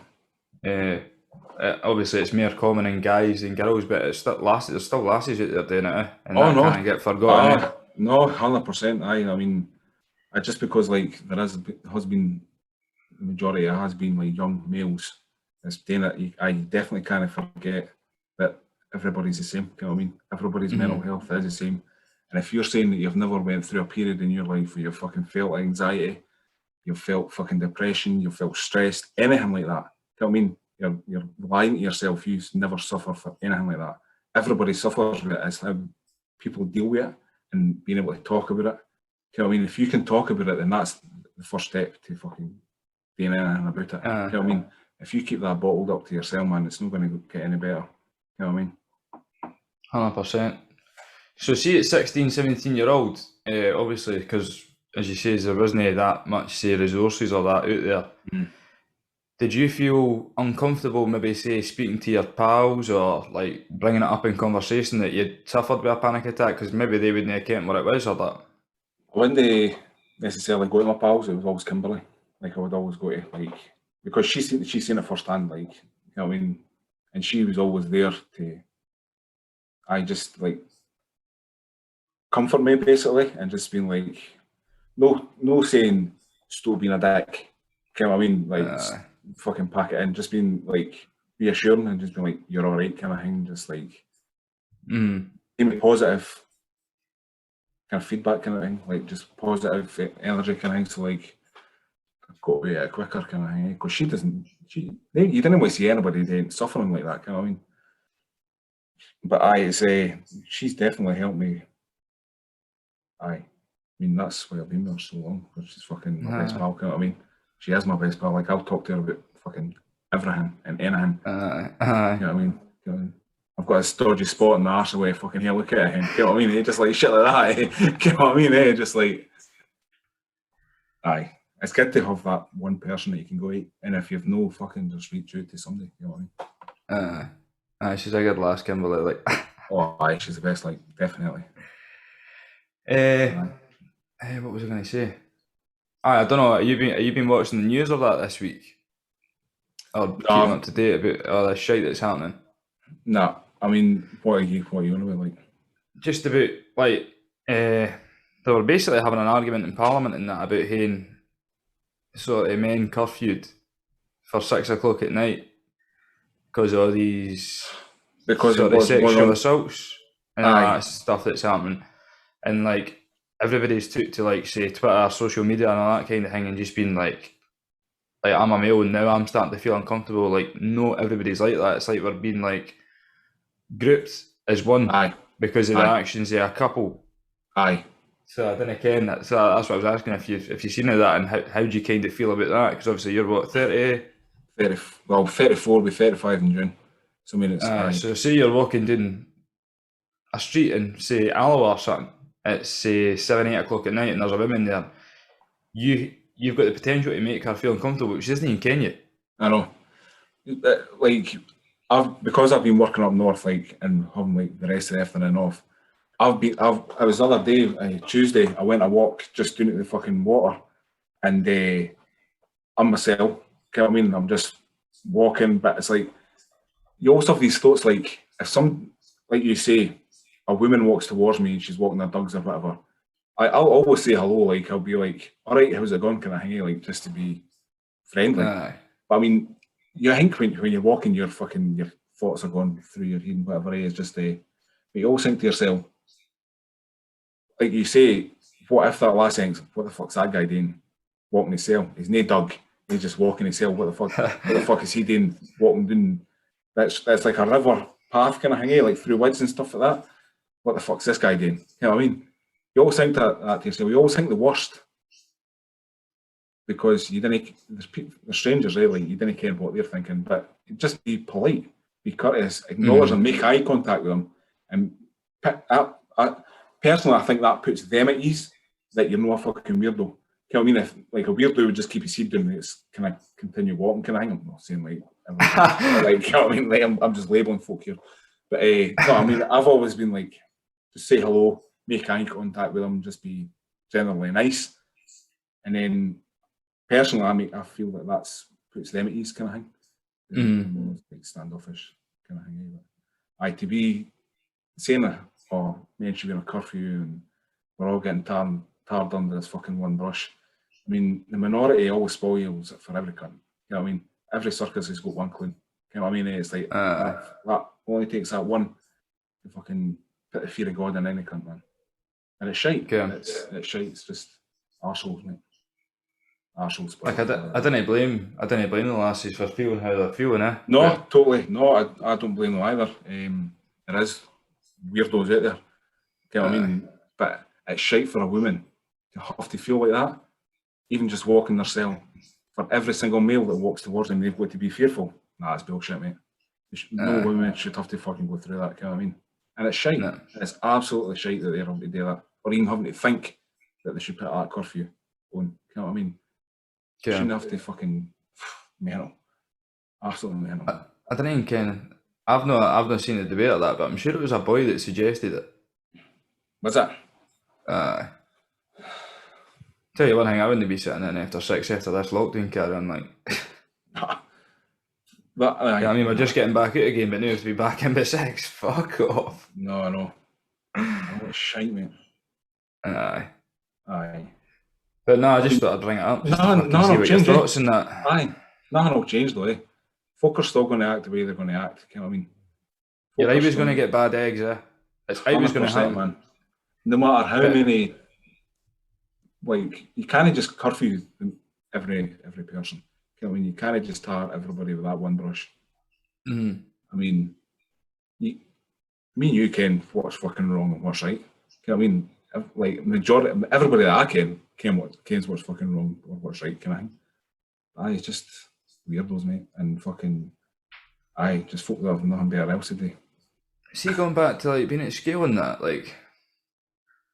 C: Obviously, it's more common in guys than girls, but it's still lasses. There's still lasses out there doing it, and that can't get forgotten.
B: No, 100%. I mean, just because, like, has been the majority, it has been like young males that's doing it. I definitely can't forget that everybody's the same. You know what I mean? Everybody's mental health is the same. And if you're saying that you've never went through a period in your life where you've fucking felt anxiety, you've felt fucking depression, you've felt stressed, anything like that, you know what I mean? You're lying to yourself. You never suffer for anything like that. Everybody suffers with it. It's how people deal with it and being able to talk about it. You know what I mean? If you can talk about it, then that's the first step to fucking doing anything about it. You know what I mean? If you keep that bottled up to yourself, man, it's not going to get any better. You know what I mean?
C: 100%. So see, at 16, 17-year-old, obviously, because as you say, there wasn't that much, say, resources or that out there. Did you feel uncomfortable, maybe, say, speaking to your pals or, like, bringing it up in conversation that you'd suffered with a panic attack? Because maybe they wouldn't have known what it was or that.
B: I wouldn't necessarily go to my pals. It was always Kimberly. Like, I would always go to, like, because she's seen it firsthand, like, you know what I mean? And she was always there to, just, like, comfort me, basically, and just being like, no saying, stop being a dick. You know what I mean? Like, fucking pack it in, just being like reassuring and just being like, you're all right, kind of thing. Just like, give me positive kind of feedback, kind of thing, like just positive energy, kind of thing. So like, got away it quicker, kind of thing. Because you didn't want to see anybody suffering like that, kind of thing. But she's definitely helped me. I mean, that's why I've been there so long, because she's fucking my best pal, you know what I mean? She is my best pal. Like, I'll talk to her about fucking everything and anything. You know what I mean? You know, I've got a dodgy spot in the arse away, fucking here, look at it. You know what I mean? Just like shit like that. You know what I mean? Just like, it's good to have that one person that you can go eat. And if you've no fucking, just reach out to somebody. You know what I mean?
C: She's a good lass, Kimberly. Like,
B: she's the best. Like, definitely.
C: What was I going to say? I don't know. Have you been watching the news of that this week, or keeping up to date about all the shit that's happening?
B: No, I mean, what are you on about? Like,
C: just about like they were basically having an argument in Parliament and that about having sort of men curfewed for 6 o'clock at night because of these sexual assaults and all that stuff that's happening, and like everybody's took to like say Twitter, social media, and all that kind of thing, and just been like I'm a male and now I'm starting to feel uncomfortable. Like, no, everybody's like that. It's like we're being like grouped as one because of the actions of a couple. So I didn't ken that. So that's what I was asking, if you seen that, and how do you kind of feel about that? Because obviously you're what, 30?
B: 34, be 35 in June. So I mean, it's
C: so say you're walking down a street in say Alloa or something. It's say 7-8 o'clock at night, and there's a woman there. You've got the potential to make her feel uncomfortable, which isn't even, can you?
B: I know. Like, because I've been working up north, like, and having like the rest of the afternoon off. I was the other day, Tuesday, I went a walk just down to the fucking water, and I'm myself. You know what I mean? I'm just walking, but it's like you also have these thoughts, like if like you say, a woman walks towards me and she's walking her dogs or whatever. I'll always say hello, like I'll be like, all right, how's it going? Can I hang out, like, just to be friendly? But I mean, you think when you're walking, your thoughts are going through your head and whatever it is, just but you always think to yourself, like you say, what if that last thinks, what the fuck's that guy doing walking his cell? He's no dog, he's just walking his cell. What the fuck is he doing walking down? That's like a river path kind of thing, like through woods and stuff like that. What the fuck's this guy doing? You know what I mean? You always think that to yourself. You always think the worst because you didn't. There's strangers, really. You didn't care what they're thinking, but just be polite, be courteous, acknowledge them, make eye contact with them, and personally, I think that puts them at ease that you're not a fucking weirdo. You know what I mean? If like a weirdo would just keep his head down, it's can I continue walking? Can I hang? I'm not saying like, you know what I mean? Like I'm just labelling folk here, but no, I mean I've always been like, just say hello, make eye contact with them, just be generally nice, and then personally, I feel that that's puts them at ease, kind of thing. Like standoffish kind of thing. To be saying that, man should be on a curfew and we're all getting tarred under this fucking one brush. I mean, the minority always spoils it for every cunt. You know what I mean? Every circus has got one clown. You know what I mean? It's like that only takes that one to fucking put the fear of God in any cunt, man. And it's shite. Yeah. It's shite. It's just arseholes, mate. Arseholes.
C: Like I didn't blame the lassies for feeling how they're feeling, eh?
B: No, totally. No, I don't blame them either. There is weirdos out there. You know what I mean? But it's shite for a woman to have to feel like that. Even just walking their cell. For every single male that walks towards them, they've got to be fearful. Nah, that's bullshit, mate. No women should have to fucking go through that, you know what I mean? And it's shite. No. It's absolutely shite that they're having to do that. Or even having to think that they should put that curfew on. You know what I mean? Yeah. Shouldn't have to fucking mental. Absolutely mental.
C: I don't even ken. I've not seen the debate of that, but I'm sure it was a boy that suggested it.
B: What's that?
C: Tell you one thing, I wouldn't be sitting in after 6 after this lockdown carrying like.
B: But
C: I mean, we're just getting back out again, but now to be back in by 6, fuck off.
B: No, I know. It's shite, mate.
C: Aye.
B: But
C: no, I just thought I'd bring it up.
B: Nothing
C: will change. Your thoughts on that?
B: Aye. Nothing will change though, eh? Folk are still going to act the way they're going to act. You know what I mean?
C: You're always going to get bad eggs, eh? It's always going to happen,
B: man. No matter how many, like, you can't just curfew every person. You know what I mean? You can't just tar everybody with that one brush.
C: Mm-hmm.
B: I mean, me and you ken what's fucking wrong and what's right. You know what I mean? Like, majority, everybody that I kens what's fucking wrong or what's right, kind of thing. It's just weirdos, mate, and fucking, just folk that have nothing better else to do.
C: See, going back to like being at school and that, like,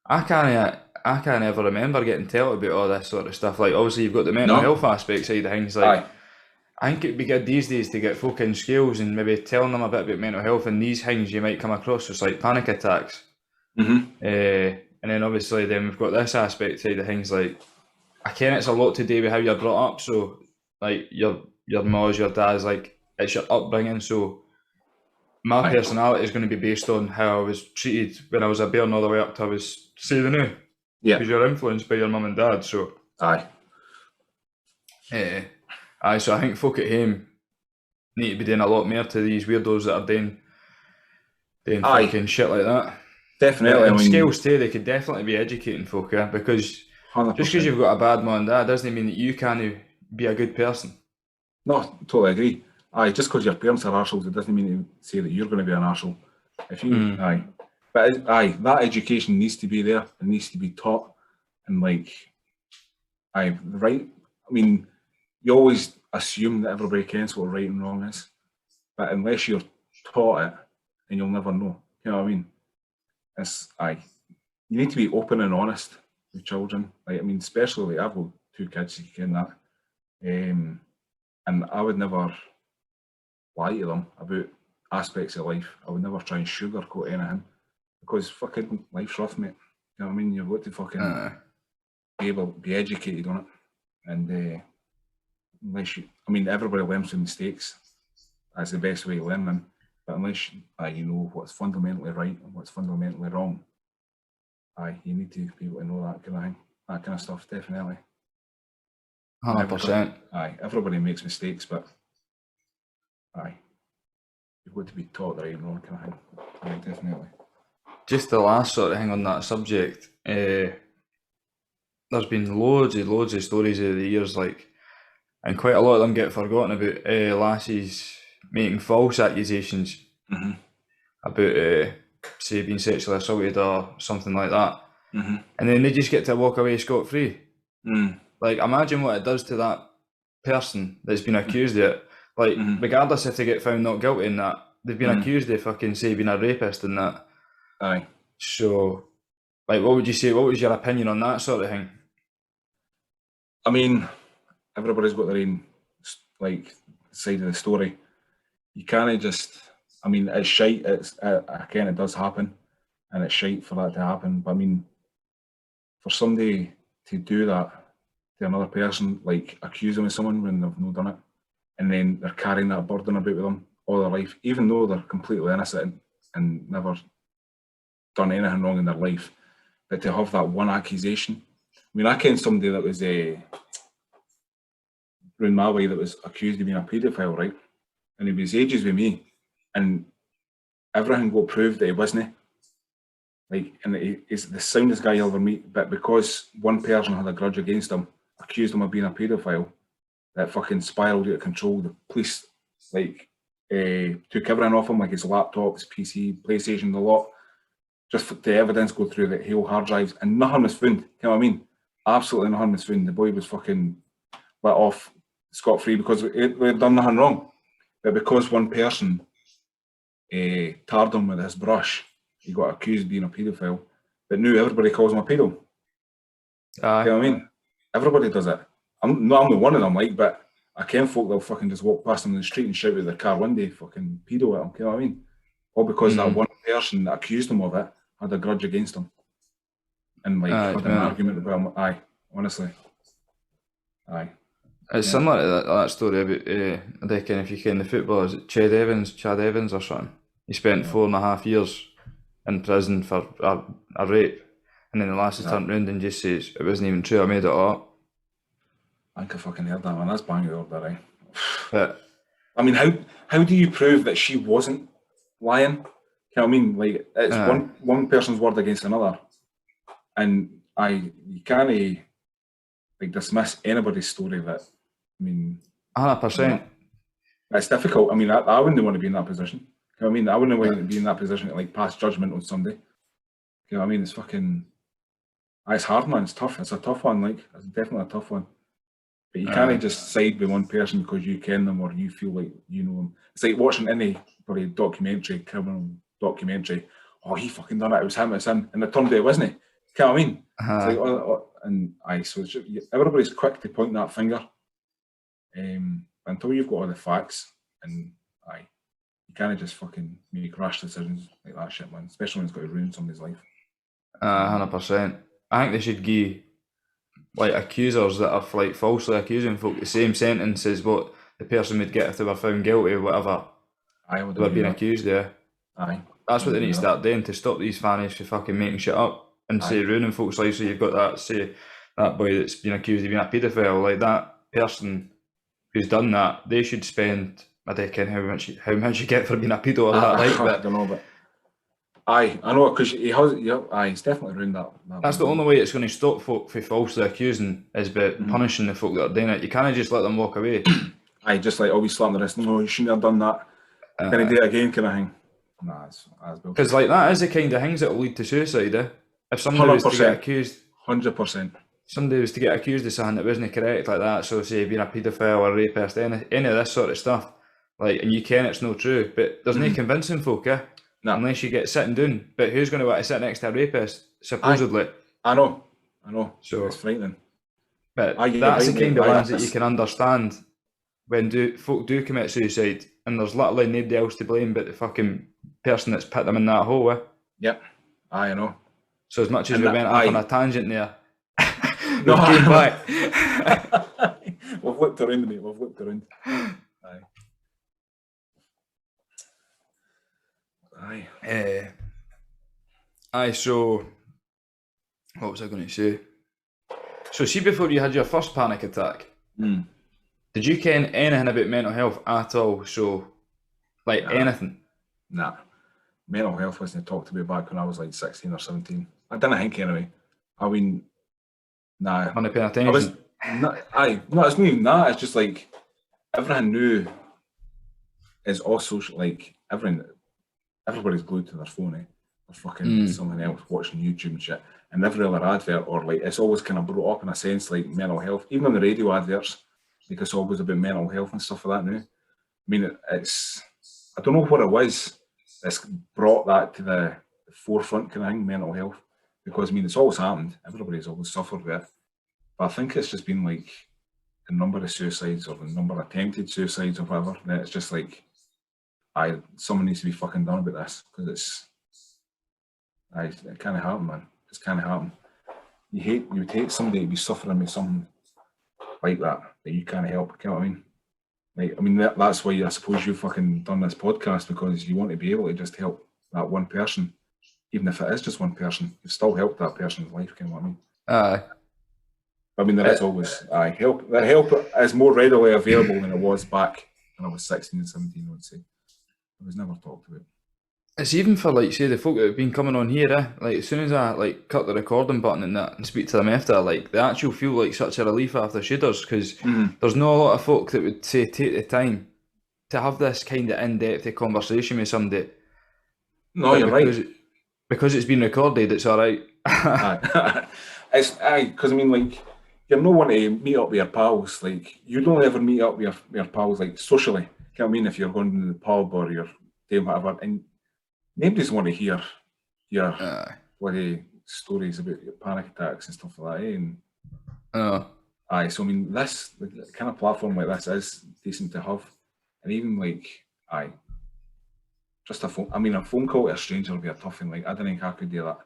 C: I can't ever remember getting told about all this sort of stuff. Like, obviously you've got the mental health aspect side of things. Like, I think it'd be good these days to get folk in schools and maybe telling them a bit about mental health and these things you might come across, just like panic attacks.
B: Mm-hmm.
C: And then obviously then we've got this aspect side of things. Like, I ken it's a lot to do with how you're brought up. So, like, your ma's, your dad's, like, it's your upbringing. So my personality is going to be based on how I was treated when I was a bairn all the way up to I was, say the new.
B: Yeah.
C: Because you're influenced by your mum and dad, so. So I think folk at home need to be doing a lot more to these weirdos that are doing fucking shit like that.
B: Definitely.
C: And skills too, they could definitely be educating folk, because
B: 100%.
C: just because you've got a bad mum and dad doesn't mean that you can't be a good person.
B: No, totally agree. Aye, just because your parents are arseholes, it doesn't mean to say that you're going to be an arsehole. If you, but that education needs to be there. It needs to be taught, and I mean, you always assume that everybody knows what right and wrong is, but unless you're taught it, then you'll never know. You know what I mean? You need to be open and honest with children. Especially I've got 2 kids, you can that, and I would never lie to them about aspects of life. I would never try and sugarcoat anything, because fucking life's rough, mate. You know what I mean? You've got to fucking be educated on it, and unless everybody learns from mistakes. That's the best way to learn them. But unless you know what's fundamentally right and what's fundamentally wrong, you need to be able to know that kind of thing, that kind of stuff. Definitely.
C: 100%.
B: Everybody makes mistakes, but you've got to be taught the right and wrong kind of thing. Definitely.
C: Just the last sort of thing on that subject, there's been loads of stories over the years, and quite a lot of them get forgotten about, lassies making false accusations about, say, being sexually assaulted or something like that, and then they just get to walk away scot-free. Imagine what it does to that person that's been accused of it. Regardless if they get found not guilty in that, they've been accused of fucking, say, being a rapist and that.
B: Aye.
C: So, what would you say? What was your opinion on that sort of thing?
B: I mean, everybody's got their own side of the story. You can't just. It's shite. Again, it does happen, and it's shite for that to happen. But for somebody to do that to another person, accuse them of someone when they've not done it, and then they're carrying that burden about with them all their life, even though they're completely innocent and never done anything wrong in their life, but to have that one accusation. I ken somebody that was round my way that was accused of being a paedophile, right? And he was ages with me, and everything got proved that he wasn't. And he's the soundest guy you'll ever meet, but because one person had a grudge against him, accused him of being a paedophile, that fucking spiraled out of control. The police took everything off him, his laptop, his PC, PlayStation, the lot, just for the evidence go through the whole hard drives, and nothing was found. You know what I mean? Absolutely nothing was found. The boy was fucking let off scot-free because we'd done nothing wrong. But because one person tarred him with his brush, he got accused of being a paedophile. But now everybody calls him a pedo. You know what I mean? Everybody does it. I'm the one of them, but I ken folk that'll fucking just walk past him in the street and shout out their car window, fucking pedo at him. You know what I mean? All because that one person that accused him of it had a grudge against him. And had an argument about him. Aye, honestly. Aye.
C: It's similar to that story about, I reckon if you ken the footballer, is it Chad Evans or something? He spent 4.5 years in prison for a rape, and then the lassie turned round and just says, it wasn't even true, I made it up.
B: I think I fucking heard that, man. That's banging the order, right?
C: But,
B: how do you prove that she wasn't lying? You know what I mean? It's one person's word against another. And you can't dismiss anybody's story that,
C: 100%.
B: It's difficult. I wouldn't want to be in that position. You know what I mean? I wouldn't want to be in that position to pass judgment on somebody. You know what I mean? It's fucking, it's hard, man. It's tough. It's a tough one. It's definitely a tough one. But you can't just side with one person because you ken them or you feel like you know them. It's like watching any bloody criminal documentary. Oh, he fucking done it. It was him. And it turned out it wasn't. You know what I mean? It's so everybody's quick to point that finger. Until you've got all the facts, and you can't just fucking make rash decisions like that shit, man. Especially when it's got to ruin somebody's life.
C: 100%. I think they should give accusers that are falsely accusing folk the same sentence as what the person would get if they were found guilty of whatever they were being accused of. That's what they need to start doing to stop these fannies from fucking making shit up and say ruining folks' lives. So you've got that boy that's been accused of being a paedophile, that person who's done that, they should spend, I reckon, how much you get for being a pedo or that,
B: I don't know, but Aye, I know, because he has. Yeah, aye, he's definitely ruined that.
C: That's the only way it's going to stop folk from falsely accusing is by punishing the folk that are doing it. You can't just let them walk away.
B: Aye, just like always slapping the wrist. No, you shouldn't have done that. Can he do it again? Kind of thing. Nah, that's
C: because like that is the kind of things that will lead to suicide. If somebody was to get accused,
B: 100%.
C: Somebody was to get accused of something that wasn't correct like that. So say being a paedophile or rapist, any of this sort of stuff. Like, and you can, it's not true, but there's no convincing folk,
B: No.
C: Unless you get sitting down. But who's going to want to sit next to a rapist, supposedly?
B: I know. So
C: it's
B: frightening.
C: But that's the kind of ones that you can understand when folk do commit suicide, and there's literally nobody else to blame but the fucking person that's put them in that hole.
B: Yep. I know.
C: So as much as we went off on a tangent there, we
B: came
C: back.
B: We've looked around, mate. We've looked around.
C: Aye. So what was I going to say? So see, before you had your first panic attack, did you ken anything about mental health at all? So, like anything?
B: Nah. Mental health wasn't talked to me back when I was like 16 or 17. I didn't think anyway. I mean, nah.
C: Not paying attention.
B: No, it's not even that. It's just like everything new is also like everybody's glued to their phone, or fucking someone else watching YouTube and shit. And every other advert, or like, it's always kind of brought up in a sense like mental health. Even on the radio adverts, like it's always about mental health and stuff like that now. I mean, it's I don't know what it was that's brought that to the forefront kind of thing, mental health. Because I mean, it's always happened. Everybody's always suffered with it. But I think it's just been like the number of suicides or the number of attempted suicides or whatever. And it's just like, someone needs to be fucking done about this, because it can't happen, man. It's can't happen. You would hate somebody to be suffering with something like that you can't help. You know what I mean? Like, I mean, that's why I suppose you've fucking done this podcast, because you want to be able to just help that one person, even if it is just one person. You've still helped that person's life. You know what I mean? I mean, there is always help. That help is more readily available than it was back when I was 16 and 17. I would say it was never talked about.
C: It's even for, like, say, the folk that have been coming on here, like, as soon as I, like, cut the recording button and that and speak to them after, like, they actually feel like such a relief after shooters, because there's not a lot of folk that would say take the time to have this kind of in-depth conversation with somebody.
B: No, you're right.
C: Because it's been recorded, it's all right.
B: Because I mean, like, you're not one to meet up with your pals. Like, you don't ever meet up with your pals, like, socially. You know what I mean? If you're going to the pub or you're doing whatever, and nobody's want to hear your bloody stories about your panic attacks and stuff like that. So I mean, this the kind of platform like this is decent to have, and even like just a phone. I mean, a phone call to a stranger would be a tough thing. Like, I don't think I could do that.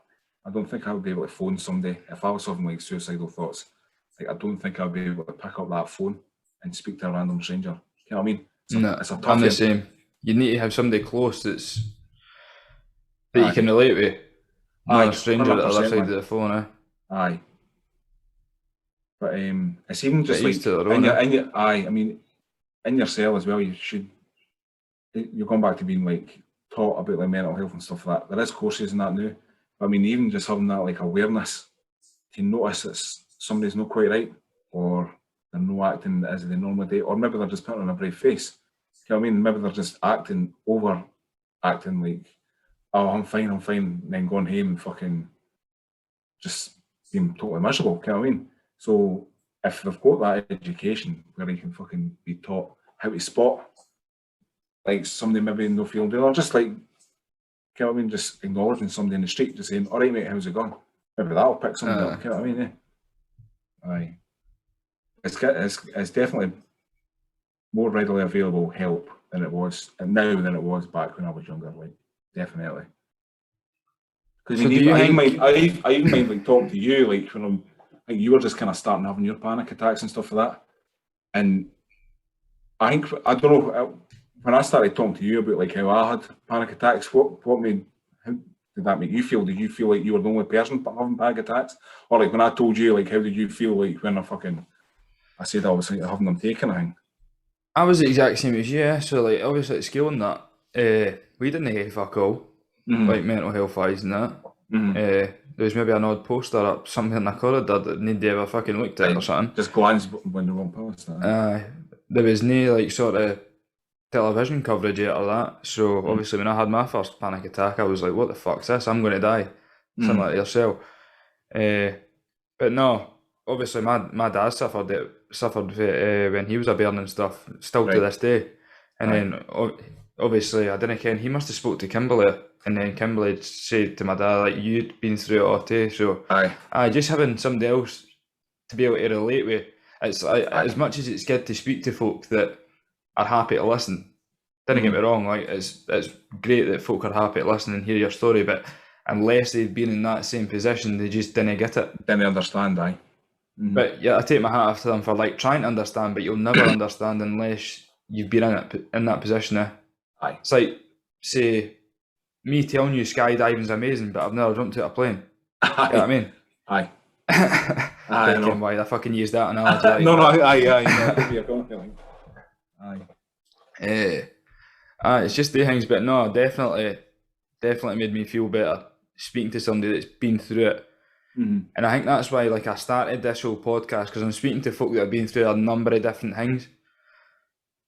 B: I don't think I would be able to phone somebody if I was having like suicidal thoughts. Like, I don't think I'd be able to pick up that phone and speak to a random stranger. You know what I mean? It's a tough
C: I'm the same. You need to have somebody close that you can relate with. Not a stranger at the other side of the phone.
B: Aye. But it's even just like I mean, in your cell as well. You're going back to being like taught about like mental health and stuff like that. There is courses in that now. But I mean, even just having that like awareness to notice that somebody's not quite right, or they're not acting as they normally do, or maybe they're just putting on a brave face. You know what I mean? Maybe they're just acting like, oh, I'm fine, and then going home and fucking just being totally miserable. You know what I mean? So if they've got that education where they can fucking be taught how to spot like somebody maybe no feeling good, or just like, you know what I mean, just acknowledging somebody in the street, just saying, all right mate, how's it going? Maybe that'll pick somebody up. You know what I mean? Aye. It's definitely more readily available help than it was back when I was younger. Like, definitely. Because I even mind like talking to you, like when you were just kind of starting having your panic attacks and stuff like that. And I don't know, when I started talking to you about like how I had panic attacks, how did that make you feel? Did you feel like you were the only person having panic attacks? Or like when I told you, like, how did you feel like when I said I was like, having them taken, I think?
C: I was the exact same as you, so like obviously at school and that, we didn't have fuck all. like mental health wise and that. There was maybe an odd poster up somewhere in the corridor that nobody ever fucking looked at or something.
B: Just glanced when they went past that.
C: There was no like sort of television coverage yet or that. So obviously when I had my first panic attack, I was like, what the fuck's this? I'm going to die. Similar to yourself. But no, obviously my dad suffered when he was a bairn and stuff, still to this day. And then obviously I didn't ken, he must have spoke to Kimberly, and then Kimberly said to my dad, like, you'd been through it all too. So just having somebody else to be able to relate with, it's as much as it's good to speak to folk that are happy to listen. Don't get me wrong, like it's great that folk are happy to listen and hear your story, but unless they've been in that same position, they just didn't get it.
B: Didn't understand,
C: But yeah, I take my hat off to them for like trying to understand, but you'll never understand unless you've been in that position. It's like, say, me telling you skydiving's amazing, but I've never jumped out of a plane. You know what I mean? I don't know why I fucking used that analogy. Like it's just the things, but no, definitely made me feel better speaking to somebody that's been through it. And I think that's why, like, I started this whole podcast, because I'm speaking to folk that have been through a number of different things.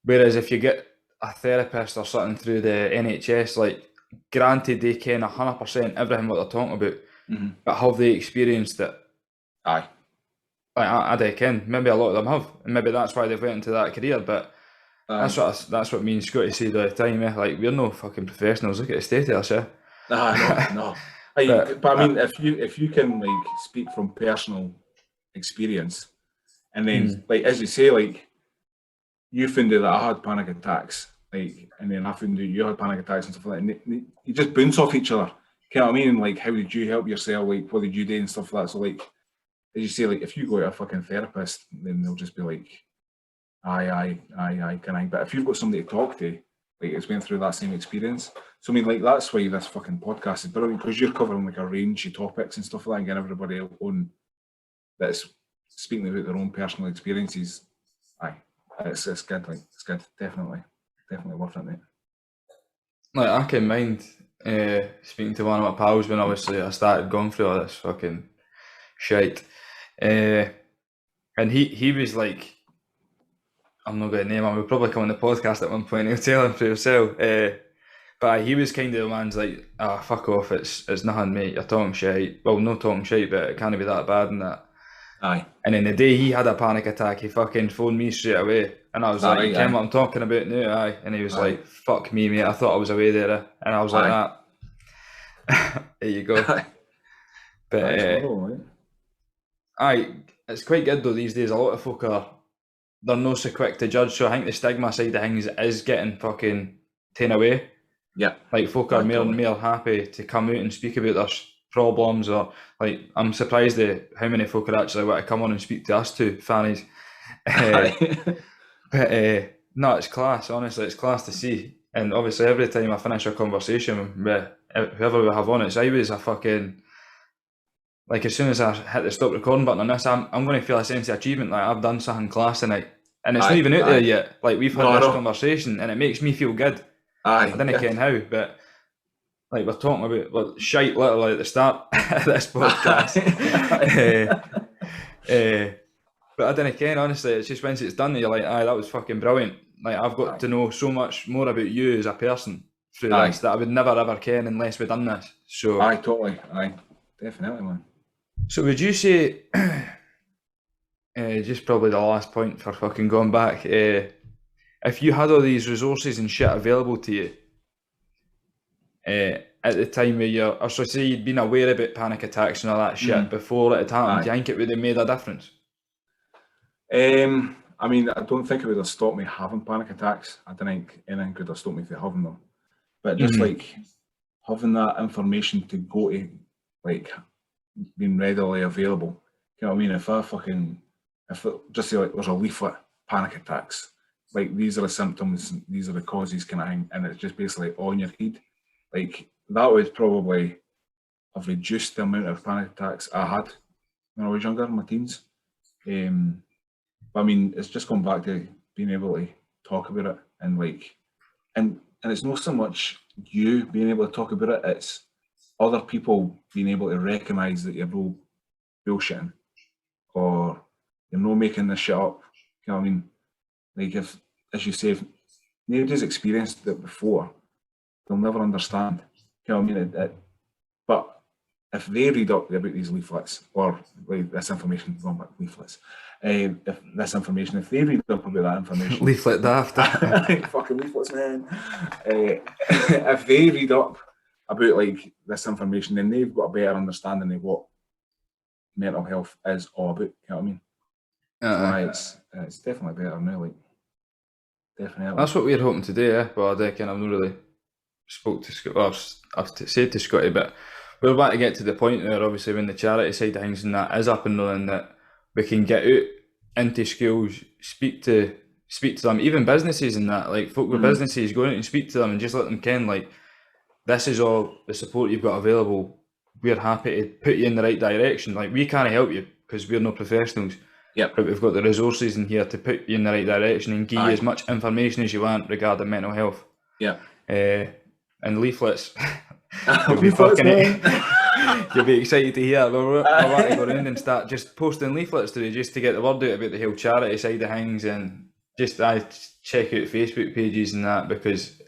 C: Whereas if you get a therapist or something through the NHS, like, granted they ken 100% everything what they're talking about, but have they experienced it? Like, I don't ken. Maybe a lot of them have, and maybe that's why they've went into that career. But that's what me and Scotty say all the time. Like, we're no fucking professionals. Look at the state of us,
B: No. But I mean, if you can like speak from personal experience, and then like as you say, like you found out that I had panic attacks, like, and then I found out you had panic attacks and stuff like that, and you just bounce off each other. You know what I mean? And like, how did you help yourself? Like, what did you do and stuff like that? So like, as you say, like if you go to a fucking therapist, then they'll just be like, aye, can I? But if you've got somebody to talk to, like it's went through that same experience. So I mean, like that's why this fucking podcast is brilliant, because you're covering like a range of topics and stuff like that, and getting everybody on that's speaking about their own personal experiences. It's good. Like it's good, definitely worth it, mate.
C: Like I can mind speaking to one of my pals when obviously I started going through all this fucking shite, and he was like, I'm not going to name him, we'll probably come on the podcast at one point, he'll tell him for himself, but he was kind of the man's like, fuck off, it's nothing, mate, you're talking shite. Well, no talking shite, but it can't be that bad and that. And then the day he had a panic attack, he fucking phoned me straight away, and I was like, you ken what I'm talking about now, and he was like, fuck me, mate, I thought I was away there, and I was like, there you go. But it's quite good though these days. A lot of folk they're not so quick to judge, so I think the stigma side of things is getting fucking taken away. Like folk are more happy to come out and speak about their problems, or like I'm surprised at how many folk are actually want to come on and speak to us two fannies. But no, it's class, honestly, it's class to see. And obviously every time I finish a conversation with whoever we have on, it's always a fucking, like as soon as I hit the stop recording button on this, I'm going to feel a sense of achievement, like I've done something class tonight. And it's not even out there yet. Like we've had this conversation and it makes me feel good. I didn't ken how, but like we're talking about shite literally at the start of this podcast. But I didn't ken, honestly, it's just once it's done you're like, that was fucking brilliant. Like I've got to know so much more about you as a person through this that I would never ever ken unless we'd done this. So
B: totally, definitely, man.
C: So would you say, just probably the last point for fucking going back, if you had all these resources and shit available to you at the time where say you'd been aware about panic attacks and all that shit before it had happened, do you think it would have made a difference?
B: I mean, I don't think it would have stopped me having panic attacks. I don't think anything could have stopped me from having them. But just like having that information to go to, like being readily available. You know what I mean? If it, just say like there's a leaflet, panic attacks, like these are the symptoms, these are the causes kind of thing, and it's just basically on your head. Like that would probably have reduced the amount of panic attacks I had when I was younger, in my teens. But I mean, it's just gone back to being able to talk about it and like, and it's not so much you being able to talk about it. It's other people being able to recognise that you're no bullshitting or you're no making this shit up. You know what I mean? Like if, as you say, if nobody's experienced it before, they'll never understand. You know what I mean? But if they read up about these leaflets or like this information, leaflets, if this information, if they read up about that information,
C: leaflet daft,
B: fucking leaflets, man. If they read up about like this information, then they've got a better understanding of what mental health is all about. You know what I mean? So it's definitely better now. Like, definitely.
C: That's what we're hoping to do, yeah. But I reckon I've not really spoke to Scott. Well, I've said to Scotty, but we're about to get to the point where obviously when the charity side of things and that is up and running, that we can get out into schools, speak to them, even businesses and that, like folk with businesses, go out and speak to them and just let them ken, like, this is all the support you've got available. We're happy to put you in the right direction. Like, we can't help you because we're no professionals.
B: Yep.
C: But we've got the resources in here to put you in the right direction and give you as much information as you want regarding mental health.
B: Yeah.
C: And leaflets. You'll be excited to hear. We're about to go around and start just posting leaflets today just to get the word out about the whole charity side of things, and just check out Facebook pages and that, because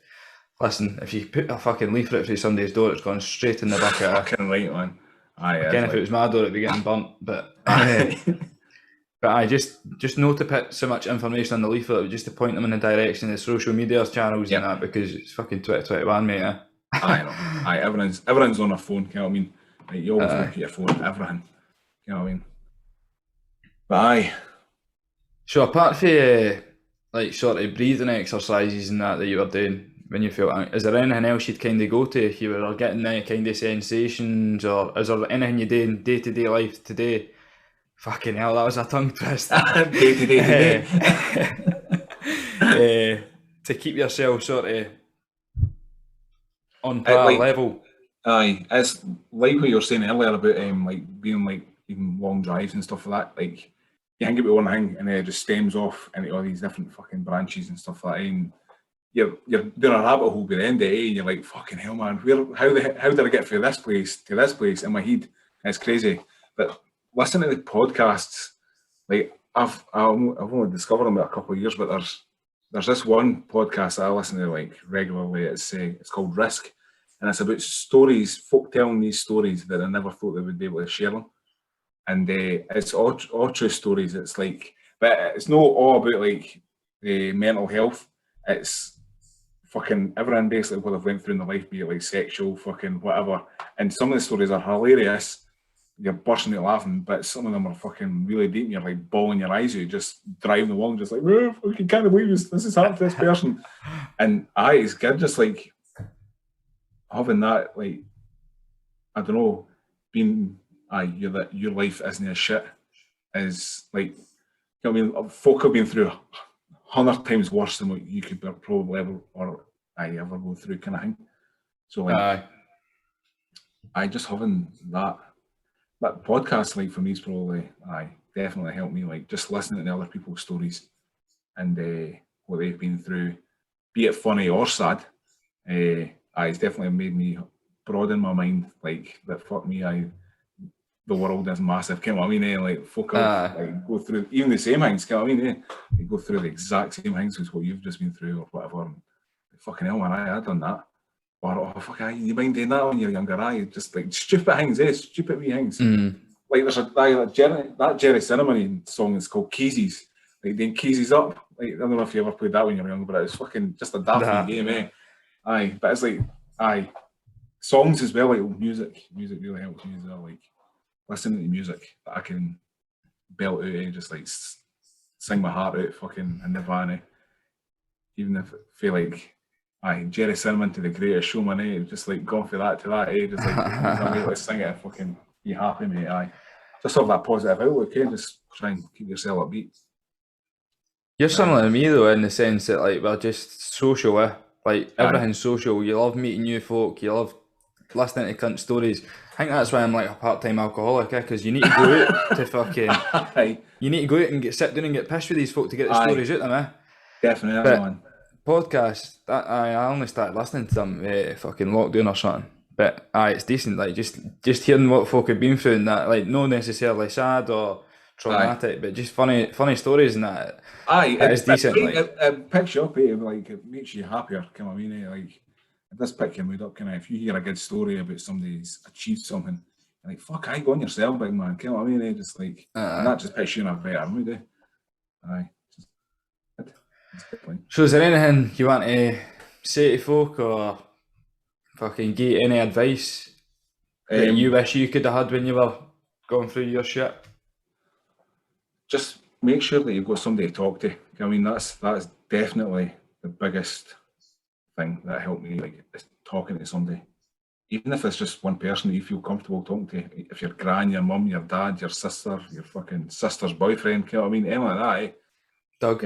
C: listen, if you put a fucking leaflet through somebody's door, it's gone straight in the bucket.
B: Fucking right, man.
C: Again, if it was my door, it'd be getting burnt. But I just not to put so much information on the leaflet, just to point them in the direction of the social media channels and that, because it's fucking 2021, mate.
B: I know. Everyone's on their phone. You know what I mean? Like, you always look at your phone, everything. You know what I mean? But
C: So apart from like sort of breathing exercises and that you were doing when you felt, is there anything else you'd kind of go to if you were getting any kind of sensations, or is there anything you do in day-to-day life today? Fucking hell, that was a tongue twist.
B: Day-to-day
C: today. To keep yourself sort of on par level.
B: Aye, it's like what you were saying earlier about like being like even long drives and stuff like that. Like, you hang about one thing and then it just stems off into all these different fucking branches and stuff like that. And you're doing a rabbit hole by the end of the day, and you're like, fucking hell, man, how did I get from this place to this place in my head? It's crazy. But listening to the podcasts, like I've only discovered them in a couple of years, but there's this one podcast that I listen to like regularly. It's called Risk, and it's about stories, folk telling these stories that I never thought they would be able to share them. And it's all true stories. It's like, but it's not all about like mental health. It's fucking everyone basically what they've went through in their life, be it like sexual, fucking whatever. And some of the stories are hilarious. You're bursting out laughing, but some of them are fucking really deep. You're like bawling your eyes out, just driving along, just like, oh, fucking can't believe this has happened to this person. And it's good, just like having that, like, I don't know, being your life isn't as shit is like, you know what I mean? Folk have been through 100 times worse than what you could probably ever go through, kind of thing. So like, I just having that podcast, like, for me is probably definitely helped me, like, just listening to other people's stories and what they've been through, be it funny or sad. It's definitely made me broaden my mind, like, that fuck me, the world is massive, you know what I mean? Like, folk like go through even the same things, you know what I mean? They go through the exact same things as what you've just been through or whatever. And, fucking hell, man, I done that. Or, fuck, you mind doing that when you're younger? Just like stupid things, stupid wee things. Like, there's that Jerry Cinnamon song is called Keezies. Like, doing Keezies up. Like, I don't know if you ever played that when you were younger, but it was fucking just a daft game, but it's like, songs as well, like music really helps me as well. Like, listening to music that I can belt out, just like sing my heart out, fucking in the van, even if I feel like, Jerry Cinnamon to the Greatest Showman, just like going for that to that, just like let's sing it and fucking be happy, mate. Just have that positive outlook, just try and keep yourself upbeat.
C: You're similar to me though, in the sense that, like, we're just social, like, everything's social. You love meeting new folk, you love listening to cunt stories. I think that's why I'm like a part-time alcoholic, because you need to go out to fucking you need to go out and sit down and get pissed with these folk to get the stories out of them.
B: Definitely, man.
C: podcast, I only started listening to them fucking lockdown or something. But it's decent. Like just hearing what folk have been through and that, like not necessarily sad or traumatic, but just funny stories and that. It's decent.
B: It picks you up, like it makes you happier. Come on, I mean, like it does pick your mood up. Kind of, if you hear a good story about somebody who's achieved something, you're like fuck, I go on yourself, big man. Come on, I mean, just like and that just puts you in a better mood.
C: So, is there anything you want to say to folk or fucking give any advice that you wish you could have had when you were going through your shit?
B: Just make sure that you've got somebody to talk to. I mean, that's definitely the biggest thing that helped me, like is talking to somebody. Even if it's just one person that you feel comfortable talking to. If your gran, your mum, your dad, your sister, your fucking sister's boyfriend, you know what I mean? Anything like that,
C: Doug.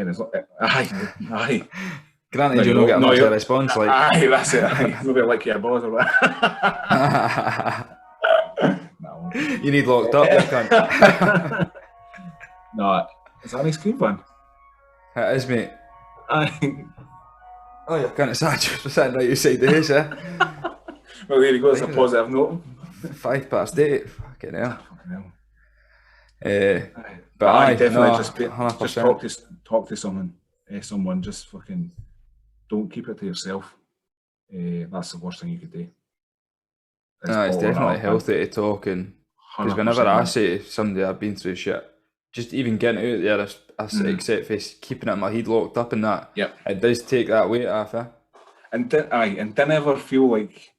B: Aye.
C: Granted, you don't get much of a response, like.
B: Aye, that's it. Maybe like your boss or that.
C: No. You need locked up, you cunt.
B: No, is that an ice cream van?
C: It is, mate.
B: Aye.
C: Oh, you're kind of sad for sitting right outside the house, eh?
B: Well, there you go, it's a positive note.
C: 8:05. Fucking hell.
B: But I definitely just talk to someone. Just fucking don't keep it to yourself. That's the worst thing you could do.
C: It's definitely healthy to talk, and because whenever I say to somebody I've been through shit, just even getting out there, except for keeping it in my head locked up and that, it does take that weight off.
B: And don't ever feel like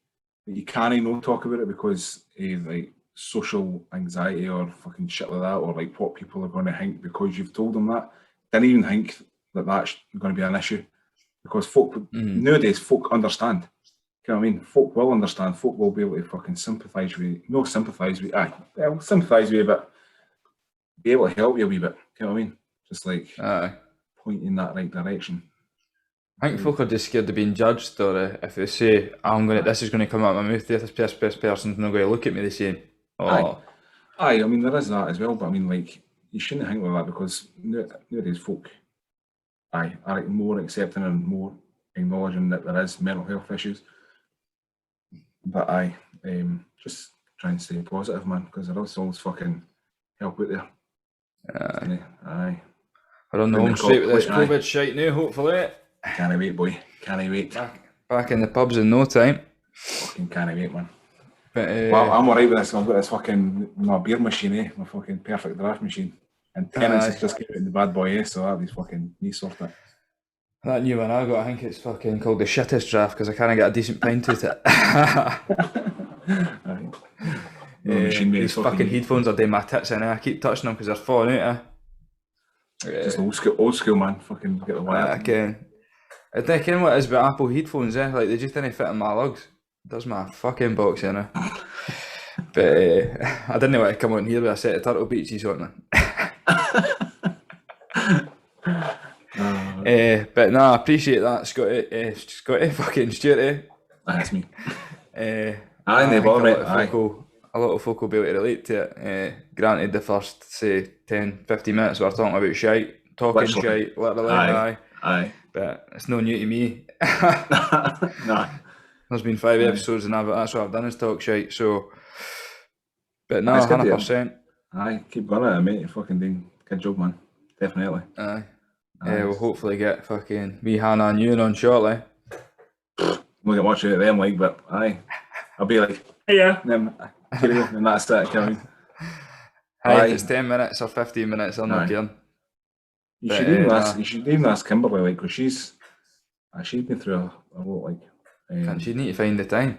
B: you can't not talk about it because like social anxiety or fucking shit like that, or like what people are going to think because you've told them that. Didn't even think that that's going to be an issue, because folk nowadays folk understand. You know what I mean? Folk will understand. Folk will be able to fucking sympathise with you. Sympathise with you, but be able to help you a wee bit. You know what I mean? Just like point you in that right direction.
C: I think folk are just scared of being judged, or if they say, this is going to come out of my mouth, this person's not going to look at me the same.
B: Aye, I mean, there is that as well, but I mean, like, you shouldn't think like that, because nowadays folk are more accepting and more acknowledging that there is mental health issues. But just try and stay positive, man, because there is always fucking help out there.
C: We're on the home straight with this COVID shite now, hopefully.
B: Can't wait, boy. Can't wait.
C: Back in the pubs in no time.
B: Fucking can't wait, man.
C: But,
B: well, I'm alright with this. I've got this fucking my beer machine, my fucking perfect draft machine. And tenants has just came out the bad boy, so that'll be fucking me sorted.
C: That new one I got, I think it's fucking called the shittest draft, because I can't get a decent pint out it. These fucking headphones are doing my tits in. I keep touching them because they're falling out.
B: Just old school, man. Fucking get the wire.
C: I can. I think what it is about Apple headphones, like they just didn't fit in my lugs. It does my fucking box, you know. But I didn't want to come on here with a set of Turtle Beaches on them. But no, I appreciate that, Scotty, fucking Stuart.
B: That's me.
C: A lot of folk will be able to relate to it. Granted, the first, say, 10, 15 minutes we're talking about shite, literally.
B: Aye.
C: But it's no new to me.
B: No.
C: There's been 5 episodes and that's what I've done is talk shite, so... But no, 100%.
B: Aye, keep going at it, mate. You're fucking doing a good job, man. Definitely.
C: Aye. We'll hopefully get fucking wee Hannah and you on shortly.
B: We'll get much out of them, like, but aye. I'll be like, yeah. And that's it, Kevin.
C: If it's 10 minutes or 15 minutes, I'm not caring.
B: You should even ask Kimberly, like, because she's been through a lot, like.
C: And she'd need to find the time.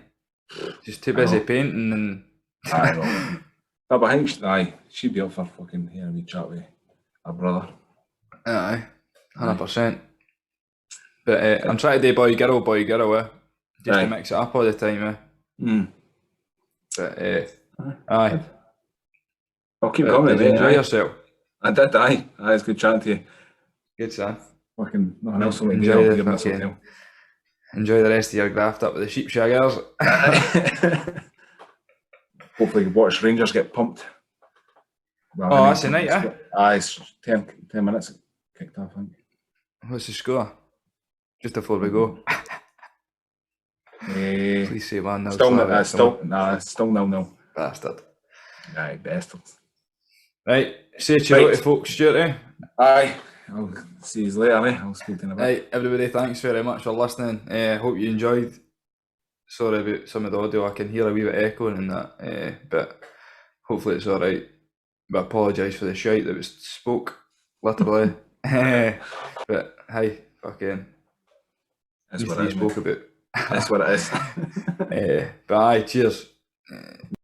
C: She's too busy painting and.
B: I know. But I think she'd be up for fucking hearing me chat with her brother.
C: Aye, 100%. But I'm trying to do boy girl, just to mix it up all the time, But aye.
B: I'll keep coming.
C: Did you enjoy yourself?
B: I did. Aye, it's good chatting to you.
C: Good, son.
B: Fucking nothing else to
C: do. Enjoy the rest of your graft up with the sheep shaggers.
B: Hopefully you watch Rangers get pumped.
C: Well, that's the night,
B: Aye, it's 10 minutes kicked off, I think.
C: What's the score? just before we go. Please say 1-0.
B: Still 0-0.
C: Bastard.
B: Aye, bastard.
C: Right, say cheerio to folks, Stuart.
B: Aye, I'll see you later. I'll speak to you in a bit.
C: Right, everybody, thanks very much for listening. Hope you enjoyed. Sorry about some of the audio. I can hear a wee bit echoing and that, but hopefully it's all right. But I apologise for the shite that was spoke, literally. But hey, fucking.
B: That's what I spoke
C: about.
B: That's what it is.
C: But aye, cheers.